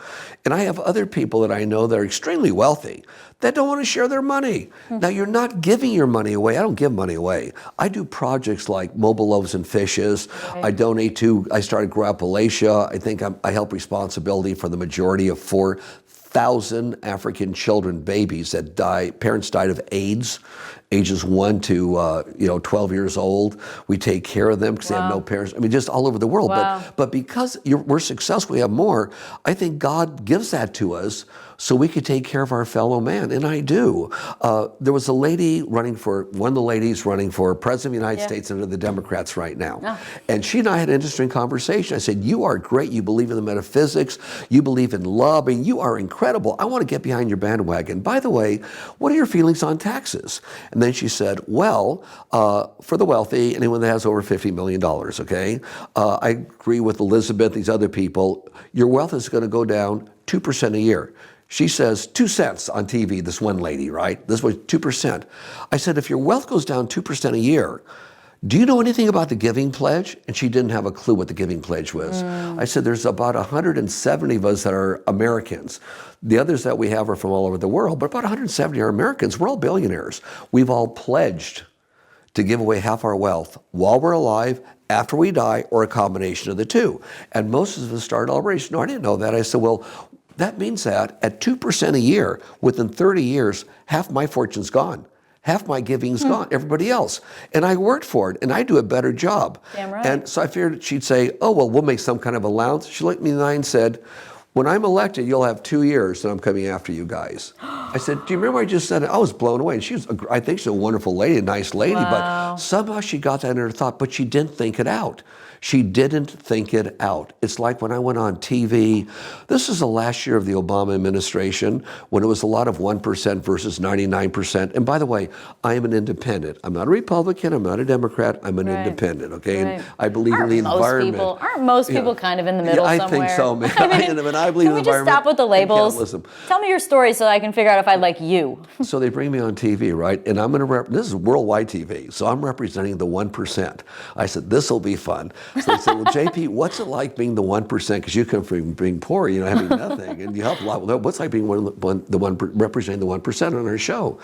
And I have other people that I know that are extremely wealthy that don't want to share their money. Now, you're not giving your money away. I don't give money away. I do projects like Mobile Loaves and Fishes. I donate to, I started Grow Appalachia. I think I help responsibility for the majority of 4,000 African children, babies that parents died of AIDS, ages 1 to 12 years old. We take care of them because they have no parents. I mean, just all over the world. But because we're successful, we have more, I think God gives that to us so we could take care of our fellow man, and I do. There was a lady one of the ladies running for President of the United States under the Democrats right now. And she and I had an interesting conversation. I said, you are great, you believe in the metaphysics, you believe in love, and you are incredible. I want to get behind your bandwagon. By the way, what are your feelings on taxes? And then she said, well, for the wealthy, anyone that has over $50 million, okay? I agree with Elizabeth, these other people, your wealth is going to go down 2% a year. She says 2 cents on TV, this one lady, right? This was 2%. I said, if your wealth goes down 2% a year, do you know anything about the Giving Pledge? And she didn't have a clue what the Giving Pledge was. I said, there's about 170 of us that are Americans. The others that we have are from all over the world, but about 170 are Americans. We're all billionaires. We've all pledged to give away half our wealth while we're alive, after we die, or a combination of the two. And most of us started already. No, I didn't know that. I said, well, that means that at 2% a year, within 30 years, half my fortune's gone. Half my giving's gone, everybody else. And I worked for it, and I do a better job. Damn right. And so I figured she'd say, oh, well, we'll make some kind of allowance. She looked me in the eye and said, when I'm elected, you'll have 2 years, and I'm coming after you guys. I said, do you remember I just said it? I was blown away. And I think she's a wonderful lady, a nice lady, but somehow she got that in her thought, but she didn't think it out. She didn't think it out. It's like when I went on TV, this is the last year of the Obama administration, when it was a lot of 1% versus 99%. And by the way, I am an independent. I'm not a Republican, I'm not a Democrat, I'm an independent, okay? And I believe in the environment. Aren't most people kind of in the middle somewhere? I think so, man. I believe in the environment. Can we just stop with the labels? Tell me your story so I can figure out if I like you. So they bring me on TV, right? And I'm going to this is worldwide TV, so I'm representing the 1%. I said, this will be fun. So they said, well, JP, what's it like being the 1%? Because you come from being poor, having nothing, and you help a lot. What's it like being representing the 1% on our show?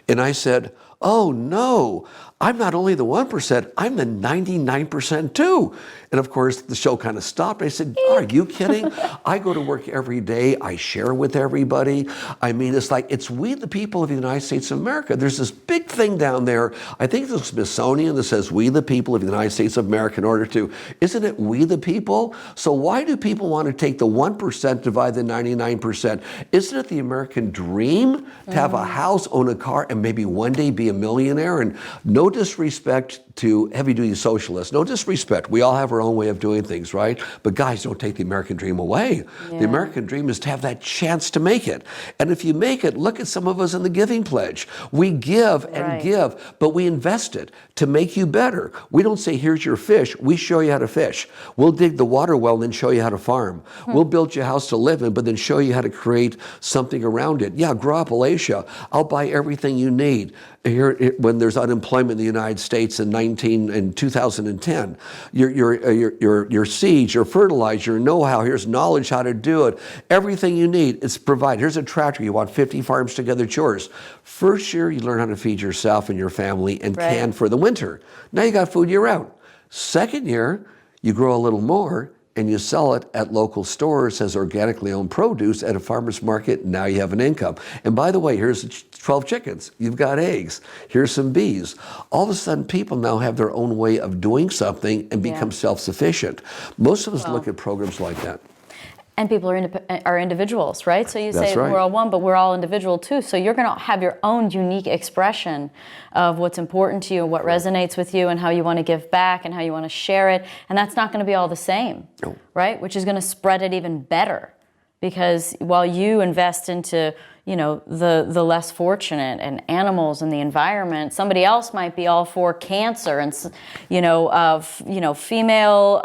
And I said, oh no, I'm not only the 1%, I'm the 99% too. And of course, the show kind of stopped. I said, are you kidding? I go to work every day. I share with everybody. I mean, it's like, it's we the people of the United States of America. There's this big thing down there. I think it's the Smithsonian that says we the people of the United States of America in order to, isn't it we the people? So why do people want to take the 1%, divide the 99%? Isn't it the American dream to have a house, own a car, and maybe one day be a millionaire? And no disrespect to heavy-duty socialists. No disrespect. We all have our own way of doing things, right? But guys, don't take the American dream away. Yeah. The American dream is to have that chance to make it. And if you make it, look at some of us in the Giving Pledge. We give and give, but we invest it to make you better. We don't say, here's your fish. We show you how to fish. We'll dig the water well and then show you how to farm. We'll build you a house to live in, but then show you how to create something around it. Yeah, Grow Appalachia. I'll buy everything you need. Here, when there's unemployment in the United States in 2010, your seeds, your fertilizer, your know-how, here's knowledge how to do it. Everything you need, it's provided. Here's a tractor. You want 50 farms together, it's yours. First year, you learn how to feed yourself and your family and can for the winter. Now you got food year-round. Second year, you grow a little more and you sell it at local stores as organically owned produce at a farmer's market. Now you have an income. And by the way, here's 12 chickens. You've got eggs. Here's some bees. All of a sudden, people now have their own way of doing something and become self-sufficient. Most of us look at programs like that. And people are individuals, right? So you say we're all one, but we're all individual too. So you're going to have your own unique expression of what's important to you, what resonates with you, and how you want to give back and how you want to share it. And that's not going to be all the same, right? Which is going to spread it even better. Because while you invest into, the less fortunate and animals and the environment. Somebody else might be all for cancer and female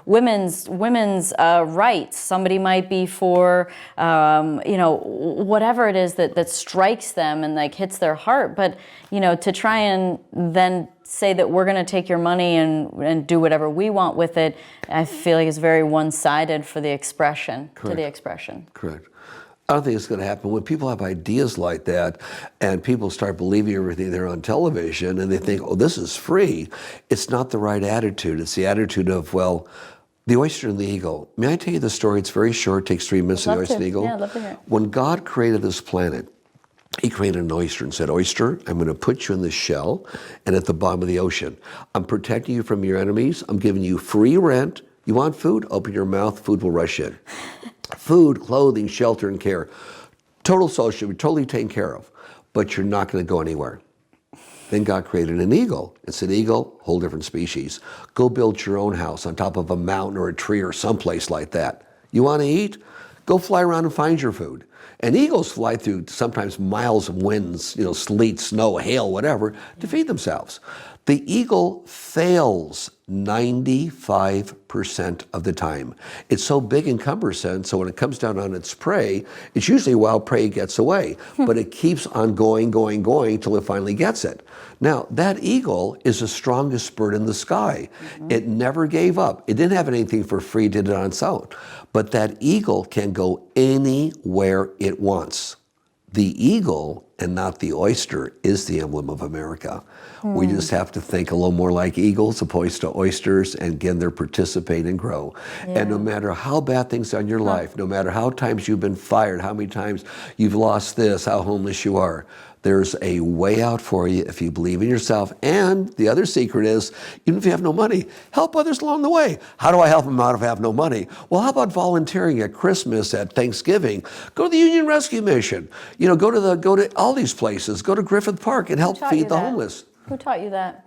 women's rights. Somebody might be for whatever it is that strikes them and like hits their heart. But to try and then say that we're going to take your money and do whatever we want with it, I feel like is very one-sided for the expression. Correct. To the expression. Correct. I don't think it's going to happen. When people have ideas like that and people start believing everything they're on television and they think, oh, this is free, it's not the right attitude. It's the attitude of, well, the oyster and the eagle. May I tell you the story? It's very short. It takes 3 minutes. The oyster and the eagle. Yeah, I'd love to hear it. When God created this planet, he created an oyster and said, oyster, I'm going to put you in the shell and at the bottom of the ocean. I'm protecting you from your enemies. I'm giving you free rent. You want food? Open your mouth. Food will rush in. Food, clothing, shelter, and care. Total social, you're totally taken care of, but you're not going to go anywhere. Then God created an eagle. It's an eagle, whole different species. Go build your own house on top of a mountain or a tree or someplace like that. You want to eat? Go fly around and find your food. And eagles fly through sometimes miles of winds, sleet, snow, hail, whatever, to feed themselves. The eagle fails 95% of the time. It's so big and cumbersome, so when it comes down on its prey, it's usually while prey gets away, but it keeps on going till it finally gets it. Now, that eagle is the strongest bird in the sky. It never gave up. It didn't have anything for free, did it on its own. But that eagle can go anywhere it wants. The eagle, and not the oyster, is the emblem of America. We just have to think a little more like eagles opposed to oysters, and again, they're participate and grow. Yeah. And no matter how bad things are in your life, no matter how times you've been fired, how many times you've lost this, how homeless you are, there's a way out for you if you believe in yourself. And the other secret is, even if you have no money, help others along the way. How do I help them out if I have no money? Well, how about volunteering at Christmas, at Thanksgiving? Go to the Union Rescue Mission. Go to all these places. Go to Griffith Park and help feed the homeless. Who taught you that?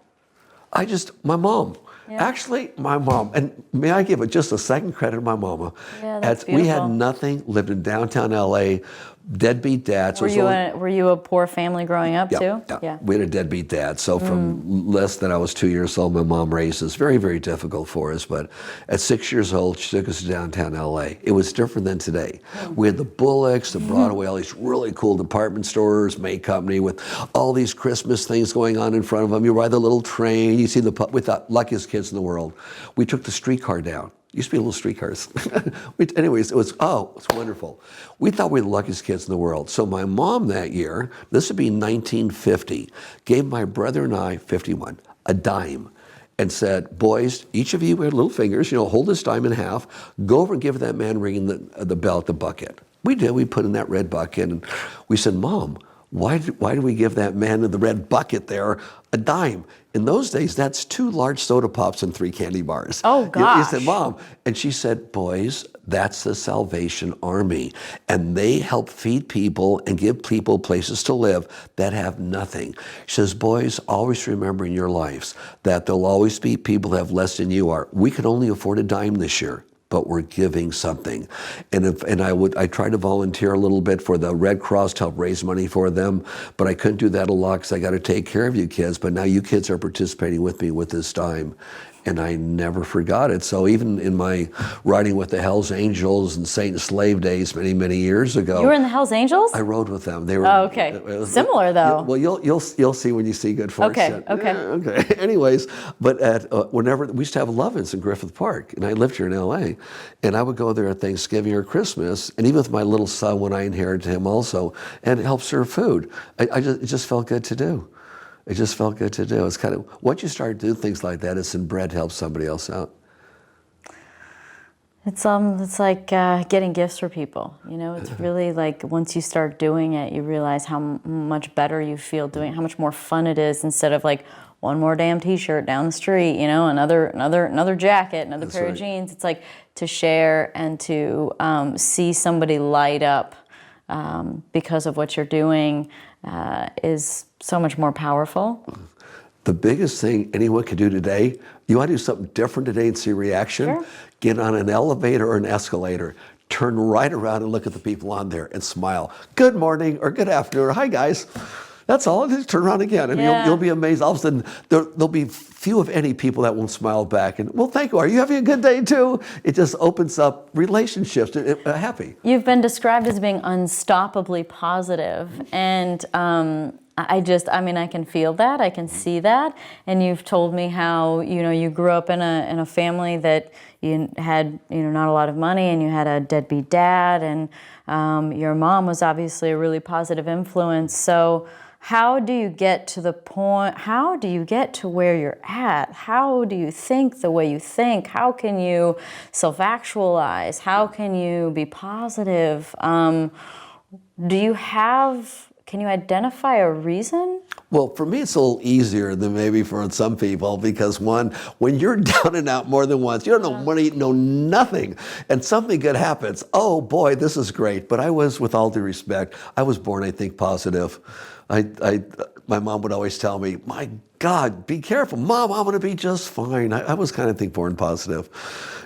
My mom. Yeah. Actually, my mom, and may I give it just a second credit to my mama. Yeah, that's beautiful. We had nothing, lived in downtown LA, deadbeat dad. Were you a poor family growing up too? Yeah. We had a deadbeat dad. So from less than I was 2 years old, my mom raised us. Very, very difficult for us. But at 6 years old, she took us to downtown LA. It was different than today. We had the Bullocks, the Broadway, all these really cool department stores, May Company, with all these Christmas things going on in front of them. You ride the little train. You see we thought luckiest kids in the world. We took the streetcar down. Used to be little streetcars. Anyways, it's wonderful. We thought we were the luckiest kids in the world. So my mom that year, this would be 1950, gave my brother and I, 51, a dime and said, boys, each of you had little fingers, hold this dime in half, go over and give that man ringing the bell at the bucket. We did. We put in that red bucket and we said, Mom, why did we give that man in the red bucket there a dime? In those days, that's 2 large soda pops and 3 candy bars. Oh, gosh. He said, Mom. And she said, boys, that's the Salvation Army. And they help feed people and give people places to live that have nothing. She says, boys, always remember in your lives that there'll always be people that have less than you are. We could only afford a dime this year, but we're giving something. And I tried to volunteer a little bit for the Red Cross to help raise money for them, but I couldn't do that a lot because I got to take care of you kids. But now you kids are participating with me with this time. And I never forgot it. So even in my riding with the Hells Angels and Saint Slave days many, many years ago. You were in the Hells Angels? I rode with them. They were. Oh, okay. Similar though. Well, you'll see when you see Good Fortune. Okay. Okay. Anyways, but whenever we used to have Loaves in Griffith Park, and I lived here in LA, and I would go there at Thanksgiving or Christmas, and even with my little son when I inherited him also, and help serve food. It just felt good to do. It just felt good to do. It's kind of, once you start doing things like that, it's inbred to help somebody else out. It's like getting gifts for people. It's really like once you start doing it, you realize how much better you feel doing it, how much more fun it is instead of like one more damn T-shirt down the street, another jacket, another pair of jeans. It's like to share and to see somebody light up because of what you're doing is so much more powerful. The biggest thing anyone can do today, you want to do something different today and see reaction? Sure. Get on an elevator or an escalator. turn right around and look at the people on there and smile. Good morning or good afternoon or hi guys. That's all. Just turn around again, and you'll be amazed. All of a sudden, there'll be few of any people that won't smile back. And well, thank you. Are you having a good day too? It just opens up relationships. Happy. You've been described as being unstoppably positive, and I can feel that. I can see that. And you've told me how you grew up in a family that you had not a lot of money, and you had a deadbeat dad, and your mom was obviously a really positive influence. So how do you get to the point? How do you get to where you're at? How do you think the way you think? How can you self-actualize? How can you be positive? Can you identify a reason? Well, for me, it's a little easier than maybe for some people because one, when you're down and out more than once, you don't know money, know nothing, and something good happens. Oh boy, this is great. But I was, with all due respect, I was born, I think, positive. My mom would always tell me, my God, be careful. Mom, I'm going to be just fine. I was kind of born positive.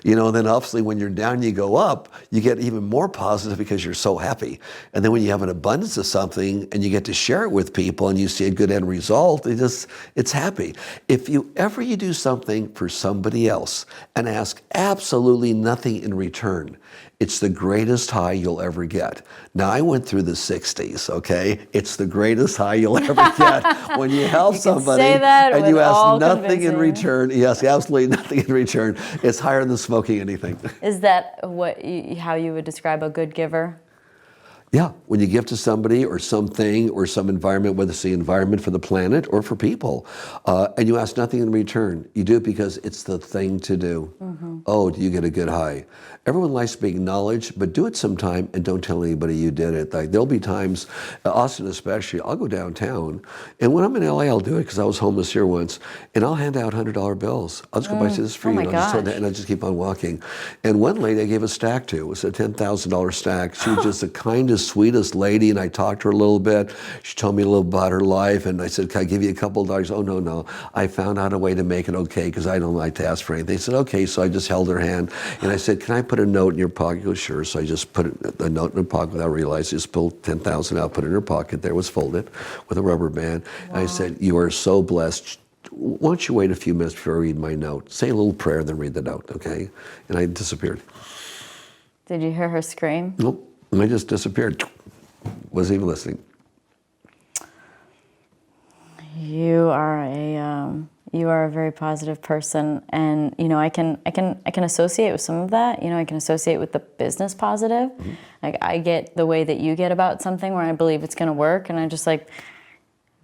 And then obviously when you're down, you go up, you get even more positive because you're so happy. And then when you have an abundance of something and you get to share it with people and you see a good end result, it's happy. If you do something for somebody else and ask absolutely nothing in return, it's the greatest high you'll ever get. Now, I went through the 60s, okay? It's the greatest high you'll ever get when you help somebody and you ask nothing in return. Yes, absolutely nothing in return. It's higher than smoking anything. Is that how you would describe a good giver? Yeah, when you give to somebody or something or some environment, whether it's the environment for the planet or for people, and you ask nothing in return, you do it because it's the thing to do. Mm-hmm. Oh, do you get a good high? Everyone likes to be acknowledged, but do it sometime and don't tell anybody you did it. Like there'll be times, Austin especially, I'll go downtown, and when I'm in LA, I'll do it because I was homeless here once, and I'll hand out $100 bills. I'll just go by to this for you, and I'll just keep on walking. And one lady I gave a stack to. It was a $10,000 stack. She was just the kindest, sweetest lady, and I talked to her a little bit. She told me a little about her life, and I said, can I give you a couple of dollars? Oh, no. I found out a way to make it okay because I don't like to ask for anything. They said, okay, so I just held her hand, and I said, can I put a note in your pocket? She goes, sure. So I just put a note in her pocket without realizing. Just pulled $10,000 out, put it in her pocket. There, was folded with a rubber band. Wow. And I said, you are so blessed. Why don't you wait a few minutes before I read my note? Say a little prayer, then read the note, okay? And I disappeared. Did you hear her scream? Nope. And I just disappeared. Wasn't even listening. You are a very positive person, and I can associate with some of that. I can associate with the business positive. Mm-hmm. Like I get the way that you get about something where I believe it's going to work, and I just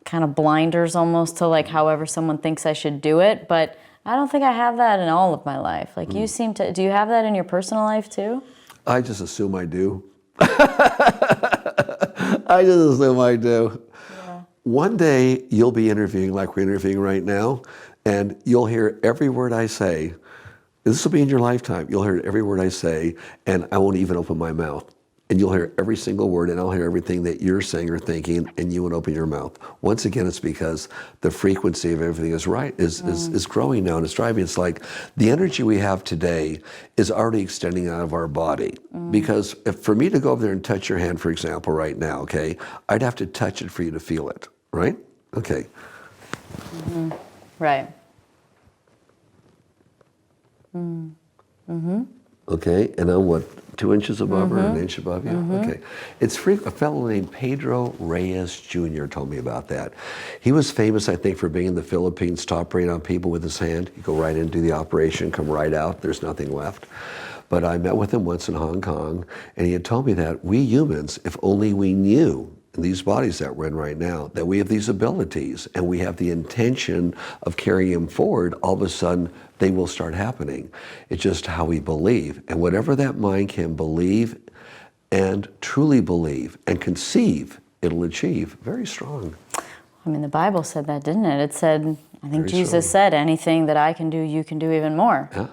kind of blinders almost to however someone thinks I should do it. But I don't think I have that in all of my life. You seem to. Do you have that in your personal life too? I just assume I do. I just assume I do. Yeah. One day you'll be interviewing like we're interviewing right now, and you'll hear every word I say. This will be in your lifetime. You'll hear every word I say, and I won't even open my mouth. And you'll hear every single word, and I'll hear everything that you're saying or thinking, and you won't open your mouth. Once again, it's because the frequency of everything is growing now, and it's driving. It's like the energy we have today is already extending out of our body. Because for me to go over there and touch your hand, for example, right now, okay, I'd have to touch it for you to feel it, right? Okay. Mm-hmm. Right. Mm-hmm. Okay, and I'm what, 2 inches above her, 1 inch above you? Mm-hmm. Okay. It's a fellow named Pedro Reyes Jr. told me about that. He was famous, I think, for being in the Philippines, top rate on people with his hand. You go right in, do the operation, come right out, there's nothing left. But I met with him once in Hong Kong, and he had told me that we humans, if only we knew in these bodies that we're in right now, that we have these abilities and we have the intention of carrying them forward, all of a sudden they will start happening. It's just how we believe. And whatever that mind can believe and truly believe and conceive, it'll achieve. Very strong. I mean, the Bible said that, didn't it? It said, I think Jesus said, anything that I can do, you can do even more. Yeah.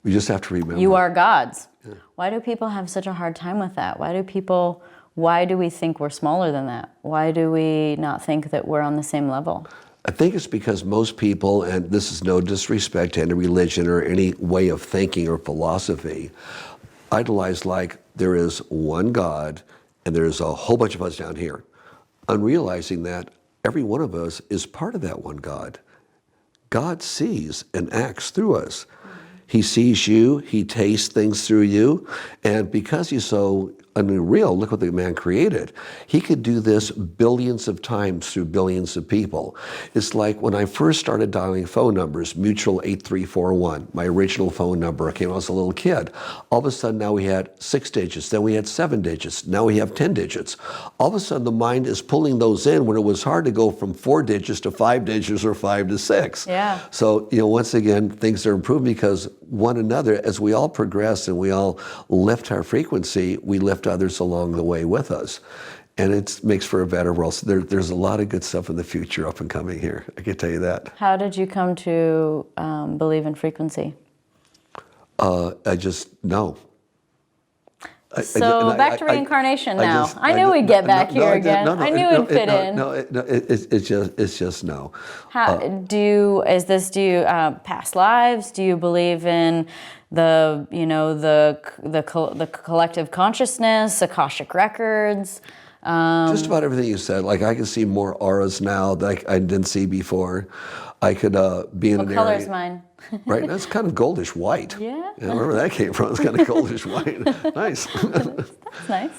We just have to remember. You are God's. Yeah. Why do people have such a hard time with that? Why do we think we're smaller than that? Why do we not think that we're on the same level? I think it's because most people, and this is no disrespect to any religion or any way of thinking or philosophy, idolize like there is one God and there's a whole bunch of us down here, unrealizing that every one of us is part of that one God. God sees and acts through us. He sees you, he tastes things through you, and because he's so unreal, look what the man created. He could do this billions of times through billions of people. It's like when I first started dialing phone numbers, Mutual 8341, my original phone number, I came when I was a little kid. All of a sudden now we had 6 digits, then we had 7 digits, now we have 10 digits. All of a sudden the mind is pulling those in when it was hard to go from 4 digits to 5 digits or 5 to 6. Yeah. So, once again, things are improving because one another, as we all progress and we all lift our frequency, we lift others along the way with us. And it makes for a better world. So there's a lot of good stuff in the future up and coming here. I can tell you that. How did you come to believe in frequency? I just know. So back to reincarnation now. I knew we'd get back here again. I knew it'd fit in. It's just no. How do you past lives? Do you believe in the collective consciousness, Akashic records? Just about everything you said. Like I can see more auras now that I didn't see before. I could be in an area. What color is mine? Right, that's kind of goldish white. Yeah. Wherever that came from, it's kind of goldish white. Nice. That's nice.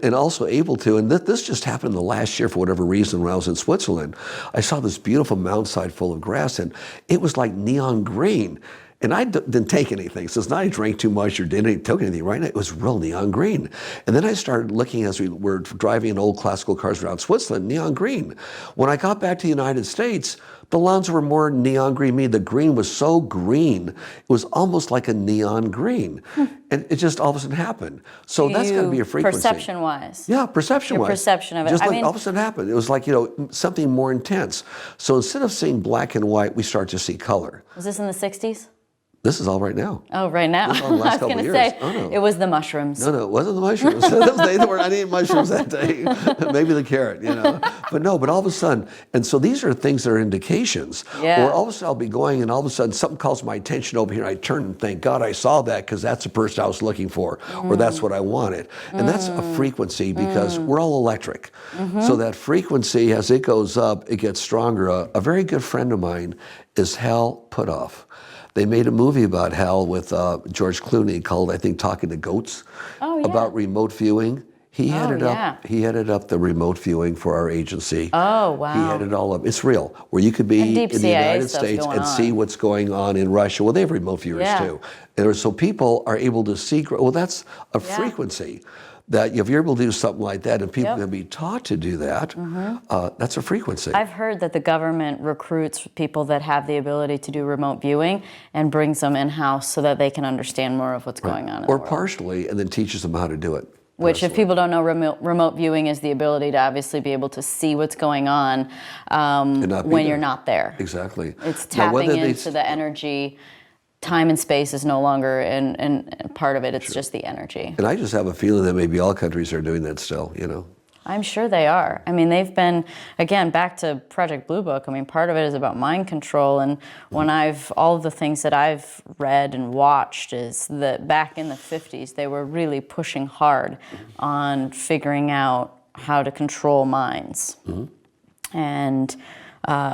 And also able to, and this just happened the last year for whatever reason when I was in Switzerland. I saw this beautiful mountainside full of grass, and it was like neon green. And I didn't take anything. So it's not I drank too much or didn't take anything, right? It was real neon green. And then I started looking as we were driving in old classical cars around Switzerland, neon green. When I got back to the United States, the lawns were more neon green. The green was so green, it was almost like a neon green. And it just all of a sudden happened. So that's got to be a frequency. Perception-wise. Yeah, perception-wise. Your perception of it. Just all of a sudden happened. It was like, something more intense. So instead of seeing black and white, we start to see color. Was this in the 60s? This is all right now. Oh, right now. This is all the last I was couple going to years. say, Oh, no. it was the mushrooms. No, it wasn't the mushrooms. I didn't eat mushrooms that day. Maybe the carrot, But all of a sudden, and so these are things that are indications. Yeah. Or all of a sudden I'll be going and all of a sudden something calls my attention over here and I turn and thank God I saw that because that's the person I was looking for or that's what I wanted. And that's a frequency because we're all electric. So that frequency, as it goes up, it gets stronger. A very good friend of mine is Hal Puthoff. They made a movie about Hal with George Clooney called, I think, Talking to Goats, about remote viewing. He headed up the remote viewing for our agency. Oh, wow. He headed it all up. It's real, where you could be in the United States and see what's going on in Russia. Well, they have remote viewers too. And so people are able to see, well, that's a frequency. That if you're able to do something like that and people can be taught to do that, that's a frequency. I've heard that the government recruits people that have the ability to do remote viewing and brings them in-house so that they can understand more of what's going on in the world. Or partially, and then teaches them how to do it. Which, if people don't know, remote viewing is the ability to obviously be able to see what's going on when you're not there. Exactly. It's tapping into the energy. Time and space is no longer and part of it. It's just the energy. And I just have a feeling that maybe all countries are doing that still, I'm sure they are. I mean, they've been, again, back to Project Blue Book. I mean, part of it is about mind control. And when all of the things that I've read and watched is that back in the 50s, they were really pushing hard on figuring out how to control minds. And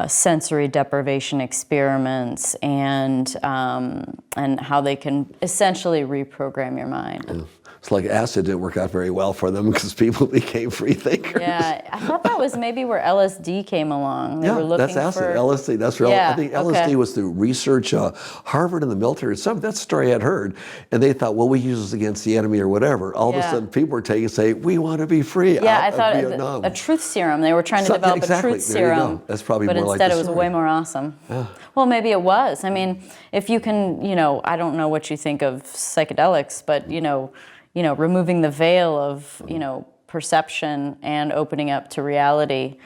sensory deprivation experiments and how they can essentially reprogram your mind. Yeah. It's like acid didn't work out very well for them because people became free thinkers. Yeah, I thought that was maybe where LSD came along. They were looking that's acid. for LSD, that's real. Yeah, I think LSD was through research, Harvard and the military. That story I'd heard. And they thought, well, we use this against the enemy or whatever. All of a sudden, people were saying, we want to be free. Yeah, I thought a truth serum. They were trying to develop a truth serum. That's probably but more like the instead it was way more awesome. Yeah. Well, maybe it was. I mean, if you can, I don't know what you think of psychedelics, but, removing the veil of, perception and opening up to reality,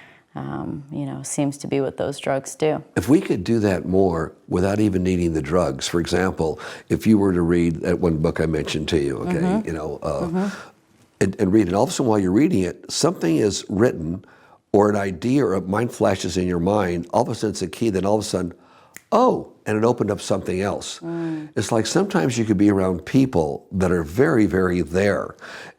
seems to be what those drugs do. If we could do that more without even needing the drugs, for example, if you were to read that one book I mentioned to you, okay, and read it, all of a sudden while you're reading it, something is written or an idea or a mind flashes in your mind, all of a sudden it's a key, then all of a sudden, oh, and it opened up something else. It's like sometimes you could be around people that are very, very there.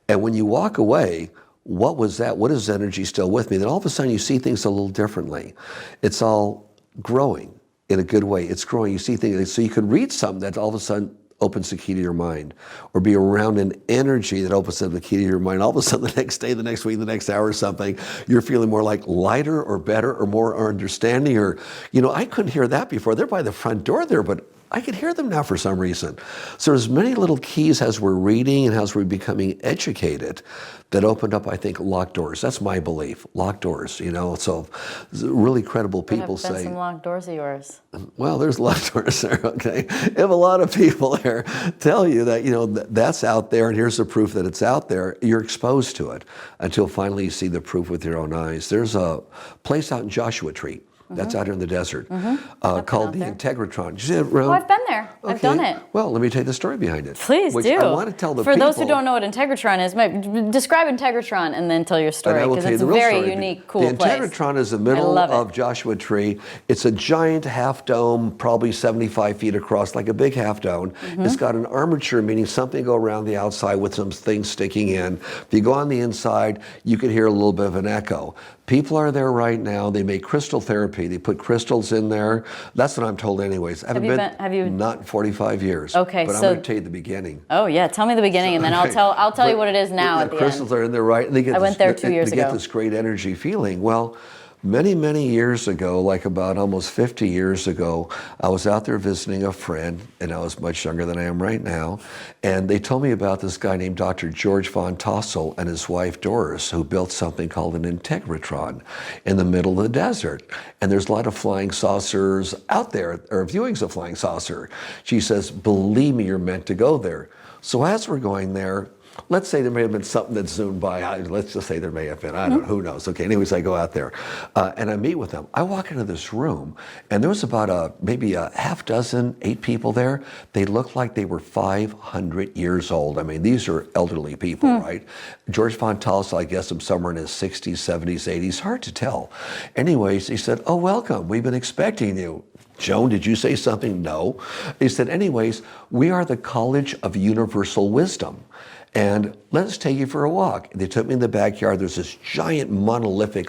And when you walk away, what was that? What is energy still with me? Then all of a sudden you see things a little differently. It's all growing in a good way. It's growing. You see things. So you could read something that all of a sudden opens the key to your mind, or be around an energy that opens up the key to your mind. All of a sudden the next day, the next week, the next hour or something, you're feeling more like lighter or better or more understanding, or, I couldn't hear that before. They're by the front door there, but I could hear them now for some reason. So there's many little keys as we're reading and as we're becoming educated that opened up, I think, locked doors. That's my belief, locked doors, So really credible people There have been say, some locked doors of yours. well, there's locked doors there, okay? If a lot of people there tell you that, that's out there and here's the proof that it's out there, you're exposed to it until finally you see the proof with your own eyes. There's a place out in Joshua Tree. That's out here in the desert, called the Integratron. Did you see it around? Oh, I've been there. I've Okay. done it. Well, let me tell you the story behind it. Please which do. I want to tell the For people. those who don't know what Integratron is, describe Integratron and then tell your And story, I will because tell you it's the a real very story. unique, cool the place. Integratron is the middle love it. of Joshua Tree. It's a giant half dome, probably 75 feet across, like a big half dome. It's got an armature, meaning something go around the outside with some things sticking in. If you go on the inside, you can hear a little bit of an echo. People are there right now. They make crystal therapy. They put crystals in there. That's what I'm told anyways. I Have you Not 45 years. Okay, But I'm so- going to tell you the beginning. Oh yeah, tell me the beginning, and then Okay. I'll tell you But what it is now the at the crystals end. are in there, right? And they get I went there 2 years they get ago. this great energy feeling. Well, many, many years ago, like about almost 50 years ago, I was out there visiting a friend, and I was much younger than I am right now. And they told me about this guy named Dr. George von Tossel and his wife Doris, who built something called an Integratron in the middle of the desert. And there's a lot of flying saucers out there, or viewings of flying saucer. She says, believe me, you're meant to go there. So as we're going there, let's say there may have been something that zoomed by. Let's just say there may have been. I don't know. Who knows? Okay. Anyways, I go out there and I meet with them. I walk into this room, and there was about maybe a half dozen, 8 people there. They looked like they were 500 years old. I mean, these are elderly people, right? George von Tossel, I guess, I'm somewhere in his 60s, 70s, 80s. Hard to tell. Anyways, he said, "Oh, welcome. We've been expecting you." Joan, did you say something? No. He said, anyways, we are the College of Universal Wisdom. And let's take you for a walk. They took me in the backyard. There's this giant monolithic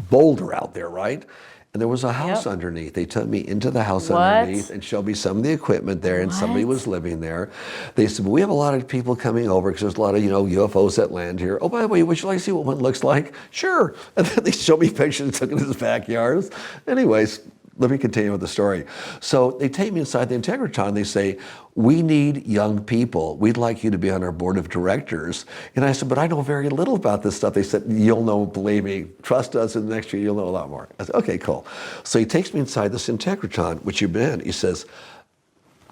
boulder out there, right? And there was a house underneath. They took me into the house underneath and showed me some of the equipment there, and somebody was living there. They said, well, we have a lot of people coming over because there's a lot of, UFOs that land here. Oh, by the way, would you like to see what one looks like? Sure. And then they showed me pictures, took it in his backyard. Anyways, let me continue with the story. So they take me inside the Integratron. They say, we need young people. We'd like you to be on our board of directors. And I said, but I know very little about this stuff. They said, you'll know, believe me, trust us, in the next year you'll know a lot more. I said, okay, cool. So he takes me inside this Integratron, which you've been in. He says,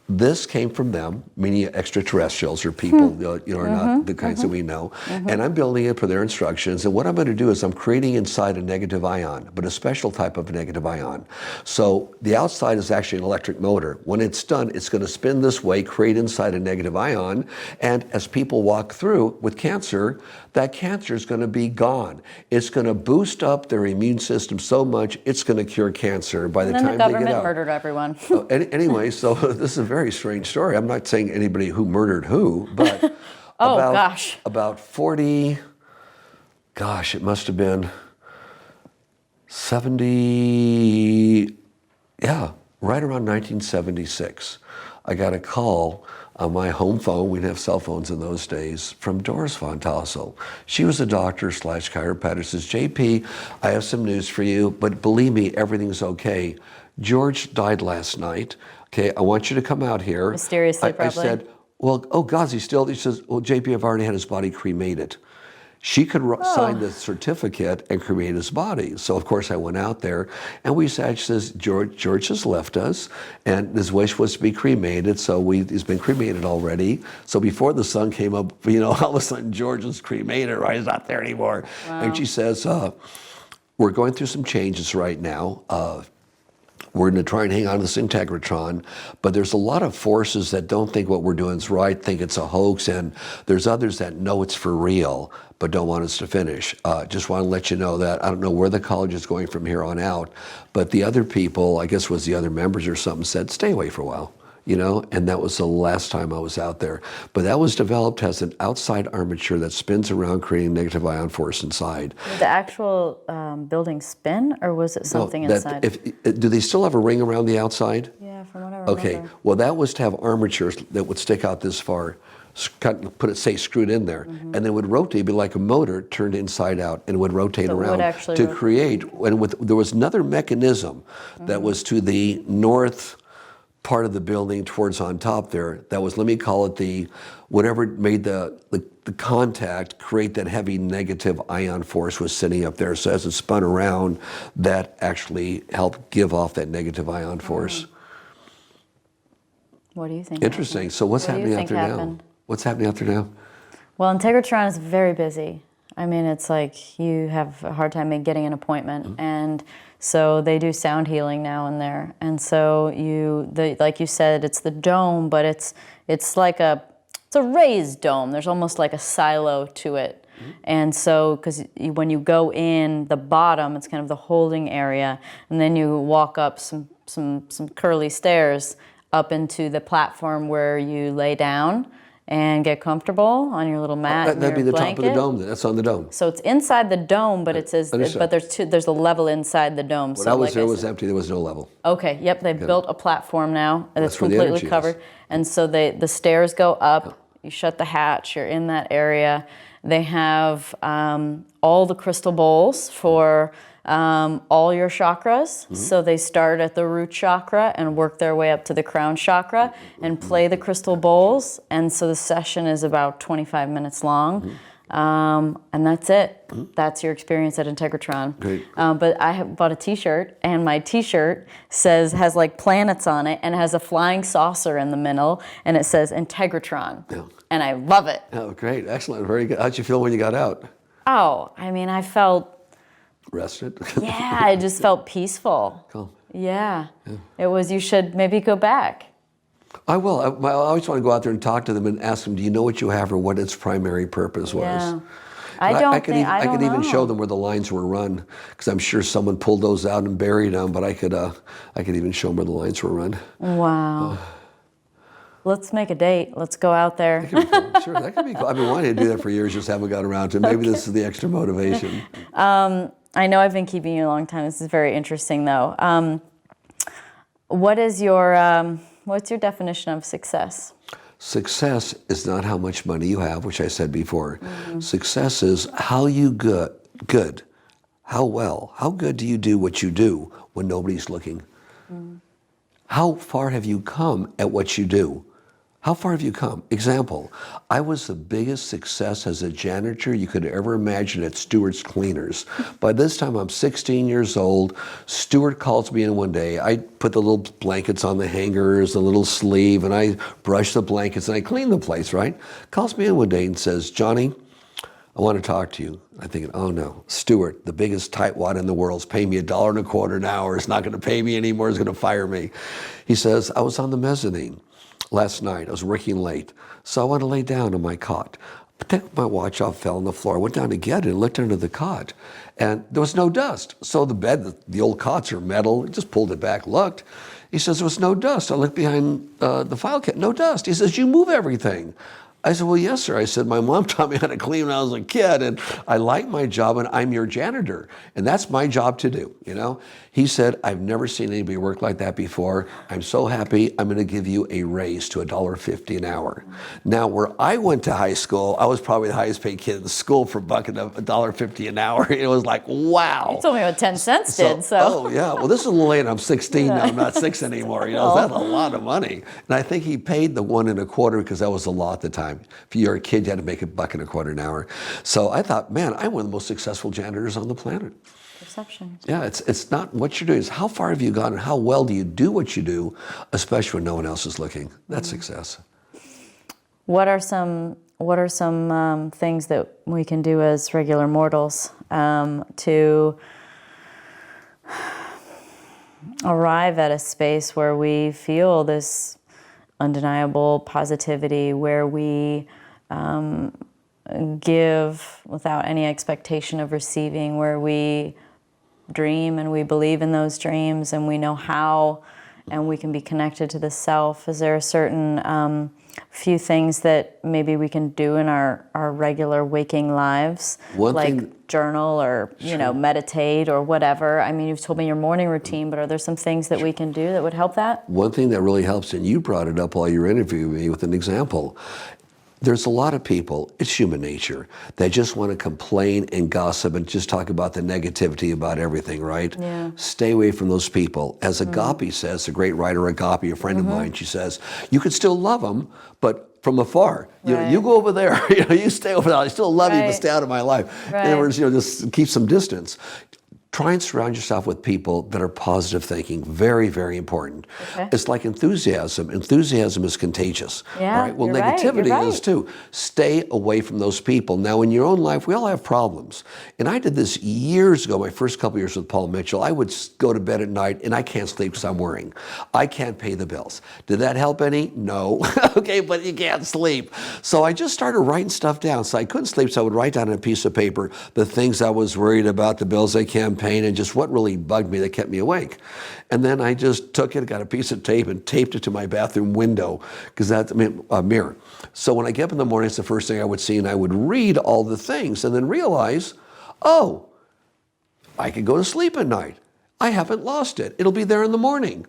this came from them, meaning extraterrestrials or people, are not the kinds that we know. And I'm building it per their instructions. And what I'm going to do is I'm creating inside a negative ion, but a special type of negative ion. So the outside is actually an electric motor. When it's done, it's going to spin this way, create inside a negative ion. And as people walk through with cancer, that cancer is going to be gone. It's going to boost up their immune system so much, it's going to cure cancer by the And then time the they get government out. murdered everyone. Anyway, so this is a very strange story. I'm not saying anybody who murdered who, but about 40, it must have been 70, right around 1976. I got a call on my home phone. We didn't have cell phones in those days, from Doris von Tossel. She was a doctor / chiropractor. Says, JP, I have some news for you, but believe me, everything's okay. George died last night. Okay, I want you to come out here. Mysteriously, I probably. said, well, oh God, he says, well, JP, I've already had his body cremated. She could sign the certificate and cremate his body. So of course I went out there, and we said, she says, George has left us, and his wish was to be cremated, so he's been cremated already. So before the sun came up, all of a sudden George was cremated, right? He's not there anymore. Wow. And she says, we're going through some changes right now. We're going to try and hang on to this integratron, but there's a lot of forces that don't think what we're doing is right, think it's a hoax, and there's others that know it's for real, but don't want us to finish. Just want to let you know that. I don't know where the college is going from here on out, but the other people, I guess was the other members or something, said, stay away for a while. And that was the last time I was out there. But that was developed as an outside armature that spins around, creating negative ion force inside. Did the actual building spin, or was it something inside? Do they still have a ring around the outside? Yeah, from what I remember. Well, that was to have armatures that would stick out this far, put it, say, screwed in there, and then would rotate, be like a motor turned inside out, and would rotate around to create. And there was another mechanism that was to the north part of the building towards on top there, that was, let me call it whatever made the contact create that heavy negative ion force was sitting up there. So as it spun around, that actually helped give off that negative ion force. What do you think? Interesting. Happened? So what's What happening out there now? What's happening out there now? Well, Integratron is very busy. I mean, it's like you have a hard time getting an appointment, and so they do sound healing now in there. And so like you said, it's the dome, but it's like a raised dome. There's almost like a silo to it. And so, because when you go in the bottom, it's kind of the holding area, and then you walk up some curly stairs up into the platform where you lay down and get comfortable on your little mat. That'd be the blanket. top of the dome. That's on the dome. So it's inside the dome, but it says, but there's a level inside the dome. When I was there, it was empty. There was no level. Okay. Yep. They've built a platform now, and it's completely covered. And so the stairs go up. You shut the hatch. You're in that area. They have all the crystal bowls for all your chakras. So they start at the root chakra and work their way up to the crown chakra and play the crystal bowls. And so the session is about 25 minutes long. And that's it. That's your experience at Integratron. Great. But I have bought a t-shirt, and my t-shirt has like planets on it, and it has a flying saucer in the middle, and it says Integratron. Yeah. And I love it. Oh, great. Excellent. Very good. How'd you feel when you got out? Oh, I mean, I felt... Rested? Yeah, I just felt peaceful. Cool. Yeah. It was, you should maybe go back. I will. I always want to go out there and talk to them and ask them, do you know what you have or what its primary purpose was? Yeah. I could even show them where the lines were run, because I'm sure someone pulled those out and buried them, but I could even show them where the lines were run. Wow. Let's make a date. Let's go out there. That could be cool. Sure, that could be cool. I've been wanting to do that for years, just haven't got around to it. Maybe this is the extra motivation. I know I've been keeping you a long time. This is very interesting, though. What's your definition of success? Success is not how much money you have, which I said before. Success is how you good, how good do you do what you do when nobody's looking? How far have you come at what you do? How far have you come? Example, I was the biggest success as a janitor you could ever imagine at Stewart's Cleaners. By this time, I'm 16 years old. Stewart calls me in one day. I put the little blankets on the hangers, the little sleeve, and I brush the blankets, and I clean the place, right? Calls me in one day and says, Johnny, I want to talk to you. I'm thinking, oh no, Stewart, the biggest tightwad in the world, is paying me $1.25 an hour. It's not going to pay me anymore. He's going to fire me. He says, I was on the mezzanine last night. I was working late, so I want to lay down on my cot. I took my watch off, fell on the floor. I went down to get it and looked under the cot, and there was no dust. So the bed, the old cots are metal. I just pulled it back, looked. He says, there was no dust. I looked behind the file cabinet, no dust. He says, you move everything. I said, well, yes, sir. I said, my mom taught me how to clean when I was a kid, and I like my job, and I'm your janitor, and that's my job to do, you know? He said, I've never seen anybody work like that before. I'm so happy. I'm going to give you a raise to $1.50 an hour. Now, where I went to high school, I was probably the highest paid kid in the school for bucking $1.50 an hour. It was like, wow. You told me what 10 cents did, so. Oh, yeah. Well, this is a little late. I'm 16 now. I'm not 6 anymore. You know, that's a lot of money. And I think he paid the $1.25 because that was the law at the time. If you were a kid, you had to make $1.25 an hour. So I thought, man, I'm one of the most successful janitors on the planet. Perception. Yeah, it's not what you're doing. It's how far have you gone and how well do you do what you do, especially when no one else is looking. That's success. What are some things that we can do as regular mortals to arrive at a space where we feel this undeniable positivity, where we give without any expectation of receiving, where we dream and we believe in those dreams and we know how, and we can be connected to the self? Is there a certain few things that maybe we can do in our regular waking lives, journal or meditate or whatever? I mean, you've told me your morning routine, but are there some things that we can do that would help that? One thing that really helps, and you brought it up while you were interviewing me with an example. There's a lot of people, it's human nature, that just want to complain and gossip and just talk about the negativity about everything, right? Yeah. Stay away from those people. As Agape says, a great writer, Agape, a friend of mine, she says, you could still love them, but from afar. You go over there, you stay over there. I still love you, but stay out of my life. Right. In other words, just keep some distance. Try and surround yourself with people that are positive thinking. Very, very important. Okay. It's like enthusiasm. Enthusiasm is contagious. Yeah, all right? Well, you're right, negativity you're right. is too. Stay away from those people. Now, in your own life, we all have problems. And I did this years ago, my first couple years with Paul Mitchell. I would go to bed at night and I can't sleep because I'm worrying. I can't pay the bills. Did that help any? No. Okay, but you can't sleep. So I just started writing stuff down. So I couldn't sleep, so I would write down on a piece of paper the things I was worried about, the bills I can't pay, and just what really bugged me that kept me awake. And then I just took it, got a piece of tape and taped it to my bathroom window, because that's, a mirror. So when I get up in the morning, it's the first thing I would see, and I would read all the things and then realize, oh, I could go to sleep at night. I haven't lost it. It'll be there in the morning.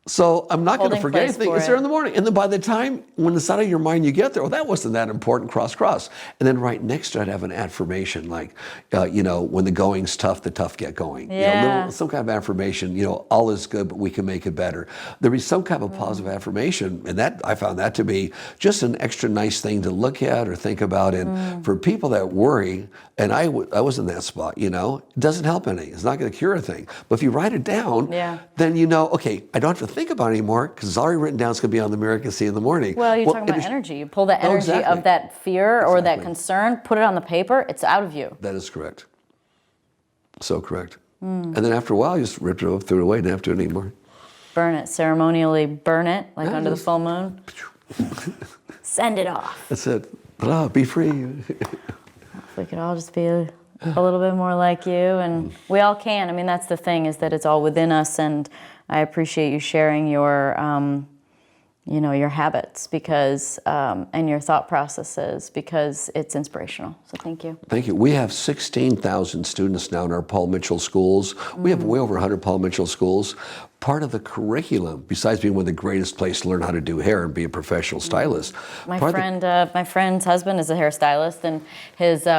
So I'm not going to forget anything. It's there in the morning. And then by the time, when it's out of your mind, you get there, well, that wasn't that important, cross. And then right next to it, I'd have an affirmation like, when the going's tough, the tough get going. Yeah. Some kind of affirmation, all is good, but we can make it better. There'd be some kind of positive affirmation. And that I found that to be just an extra nice thing to look at or think about. And for people that worry, and I was in that spot, it doesn't help any. It's not going to cure a thing. But if you write it down, then okay, I don't have to think about it anymore because it's already written down. It's going to be on the mirror. I can see in the morning. Well, you're talking about energy. You pull that energy of that fear or that concern, put it on the paper, it's out of you. That is correct. So correct. And then after a while, you just rip it up, throw it away, and have to do it anymore. Burn it, ceremonially burn it, like under the full moon. Send it off. That's it. Be free. We could all just be a little bit more like you, and we all can. I mean, that's the thing, is that it's all within us, and I appreciate you sharing your habits because and your thought processes, because it's inspirational. So thank you. Thank you. We have 16,000 students now in our Paul Mitchell schools. We have way over 100 Paul Mitchell schools. Part of the curriculum, besides being one of the greatest places to learn how to do hair and be a professional stylist. My friend's husband is a hairstylist, and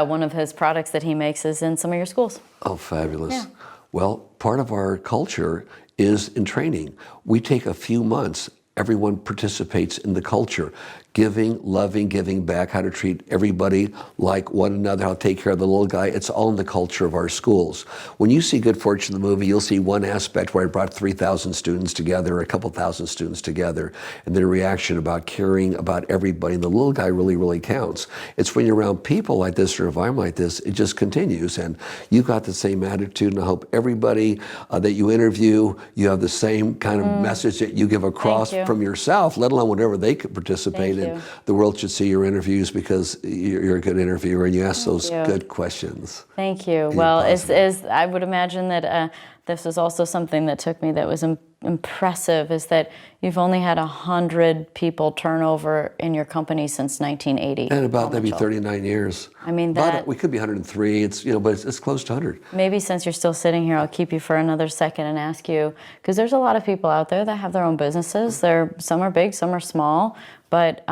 one of his products that he makes is in some of your schools. Oh, fabulous. Yeah. Well, part of our culture is in training. We take a few months. Everyone participates in the culture. Giving, loving, giving back, how to treat everybody like one another, how to take care of the little guy. It's all in the culture of our schools. When you see Good Fortune, the movie, you'll see one aspect where I brought 3,000 students together, a couple thousand students together, and their reaction about caring about everybody. And the little guy really, really counts. It's when you're around people like this or an environment like this, it just continues. And you've got the same attitude, and I hope everybody that you interview, you have the same kind of message that you give across from yourself, let alone whatever they could participate in. The world should see your interviews because you're a good interviewer and you ask those good questions. Thank you. Well, I would imagine that this is also something that took me that was impressive, is that you've only had 100 people turnover in your company since 1980. And about maybe 39 years. I mean, we could be 103. It's but it's close to 100. Maybe since you're still sitting here, I'll keep you for another second and ask you, because there's a lot of people out there that have their own businesses. Some are big, some are small, but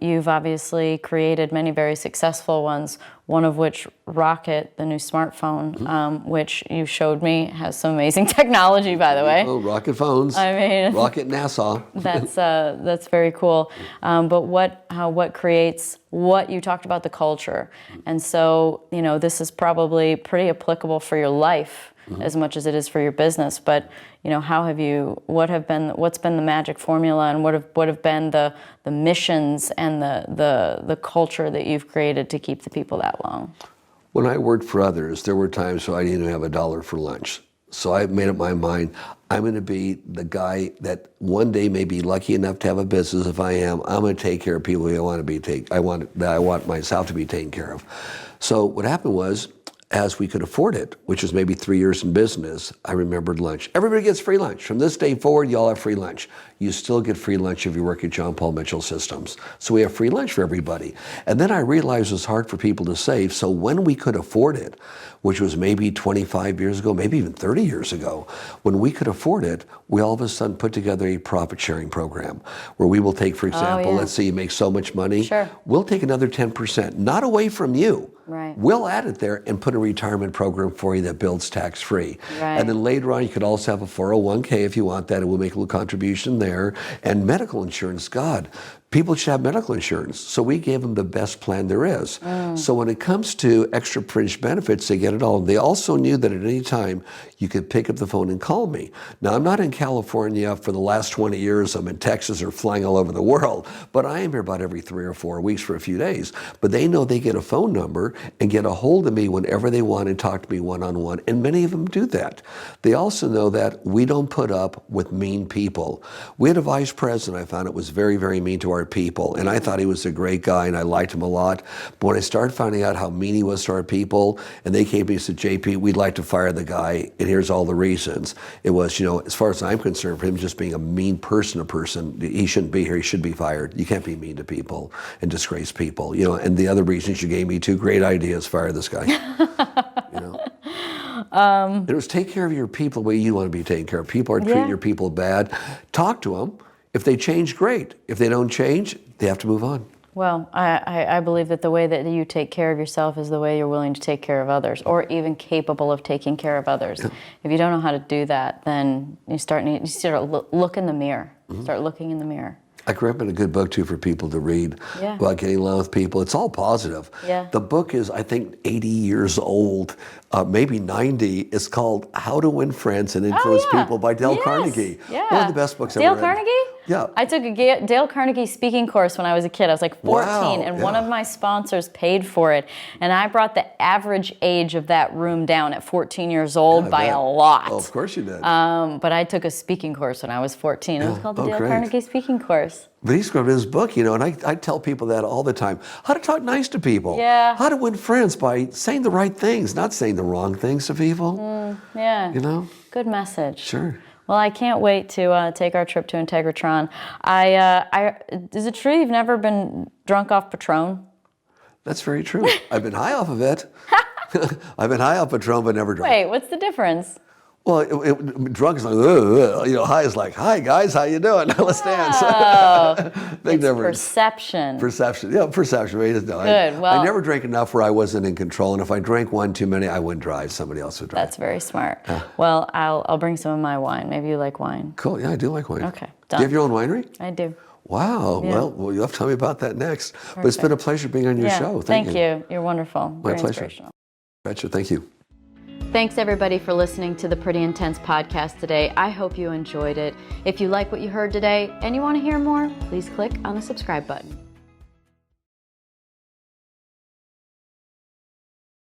you've obviously created many very successful ones. One of which, Rocket, the new smartphone, which you showed me, has some amazing technology, by the way. Oh, Rocket phones. I mean, Rocket NASA. That's very cool. But what creates what you talked about, the culture, and so this is probably pretty applicable for your life as much as it is for your business. But what's been the magic formula, and what have been the missions and the culture that you've created to keep the people that long? When I worked for others, there were times when I didn't even have $1 for lunch. So I made up my mind, I'm going to be the guy that one day may be lucky enough to have a business. If I am, I'm going to take care of people who I want myself to be taken care of. So what happened was, as we could afford it, which was maybe 3 years in business, I remembered lunch. Everybody gets free lunch. From this day forward, you all have free lunch. You still get free lunch if you work at John Paul Mitchell Systems. So we have free lunch for everybody. And then I realized it was hard for people to save. So when we could afford it, which was maybe 25 years ago, maybe even 30 years ago, when we could afford it, we all of a sudden put together a profit sharing program where we will take, for example, let's say you make so much money, Sure. we'll take another 10%, not away from you. Right. We'll add it there and put a retirement program for you that builds tax-free. Right. And then later on, you could also have a 401k if you want that, and we'll make a little contribution there. And medical insurance, God, people should have medical insurance. So we gave them the best plan there is. So when it comes to extra fringe benefits, they get it all. They also knew that at any time, you could pick up the phone and call me. Now, I'm not in California for the last 20 years. I'm in Texas or flying all over the world. But I am here about every 3 or 4 weeks for a few days. But they know they get a phone number and get a hold of me whenever they want and talk to me one-on-one. And many of them do that. They also know that we don't put up with mean people. We had a vice president, I found it was very, very mean to our people. And I thought he was a great guy and I liked him a lot. But when I started finding out how mean he was to our people, and they came to me and said, JP, we'd like to fire the guy, and here's all the reasons. It was, as far as I'm concerned, for him just being a mean person, he shouldn't be here, he should be fired. You can't be mean to people and disgrace people. And the other reasons you gave me, 2 great ideas, fire this guy. It was take care of your people the way you want to be taken care of. People are treating your people bad. Talk to them. If they change, great. If they don't change, they have to move on. Well, I believe that the way that you take care of yourself is the way you're willing to take care of others, or even capable of taking care of others. Yeah. If you don't know how to do that, then you start look in the mirror. Start looking in the mirror. I grew up in a good book, too, for people to read about getting along with people. It's all positive. Yeah. The book is, I think, 80 years old, maybe 90. It's called How to Win Friends and Influence People by Dale Carnegie. Yeah. One of the best books Dale ever read. Carnegie? Yeah. I took a Dale Carnegie speaking course when I was a kid. I was like 14, Wow, and one of my sponsors paid for it. And I brought the average age of that room down at 14 years old by a lot. Oh, of course you did. But I took a speaking course when I was 14. It was called the Dale Carnegie Speaking Course. But he's got his book, and I tell people that all the time. How to talk nice to people. Yeah. How to win friends by saying the right things, not saying the wrong things to people. Yeah. Good message. Sure. Well, I can't wait to take our trip to Integratron. Is it true you've never been drunk off Patron? That's very true. I've been high off of it. I've been high off Patron, but never drunk. Wait, what's the difference? Well, drunk is like, high is like, hi guys, how you doing? Let's dance. Big difference. Perception. Perception. Yeah, perception. Good. Well, I never drank enough where I wasn't in control, and if I drank one too many, I wouldn't drive. Somebody else would drive. That's very smart. Well, I'll bring some of my wine. Maybe you like wine. Cool. Yeah, I do like wine. Okay. Do Done. you have your own winery? I do. Wow. Yeah. Well, you'll have to tell me about that next. Perfect. But it's been a pleasure being on your show. Thank you. You're wonderful. My Very pleasure. Inspirational. Betcha. Thank you. Thanks everybody for listening to the Pretty Intense podcast today. I hope you enjoyed it. If you like what you heard today and you want to hear more, please click on the subscribe button.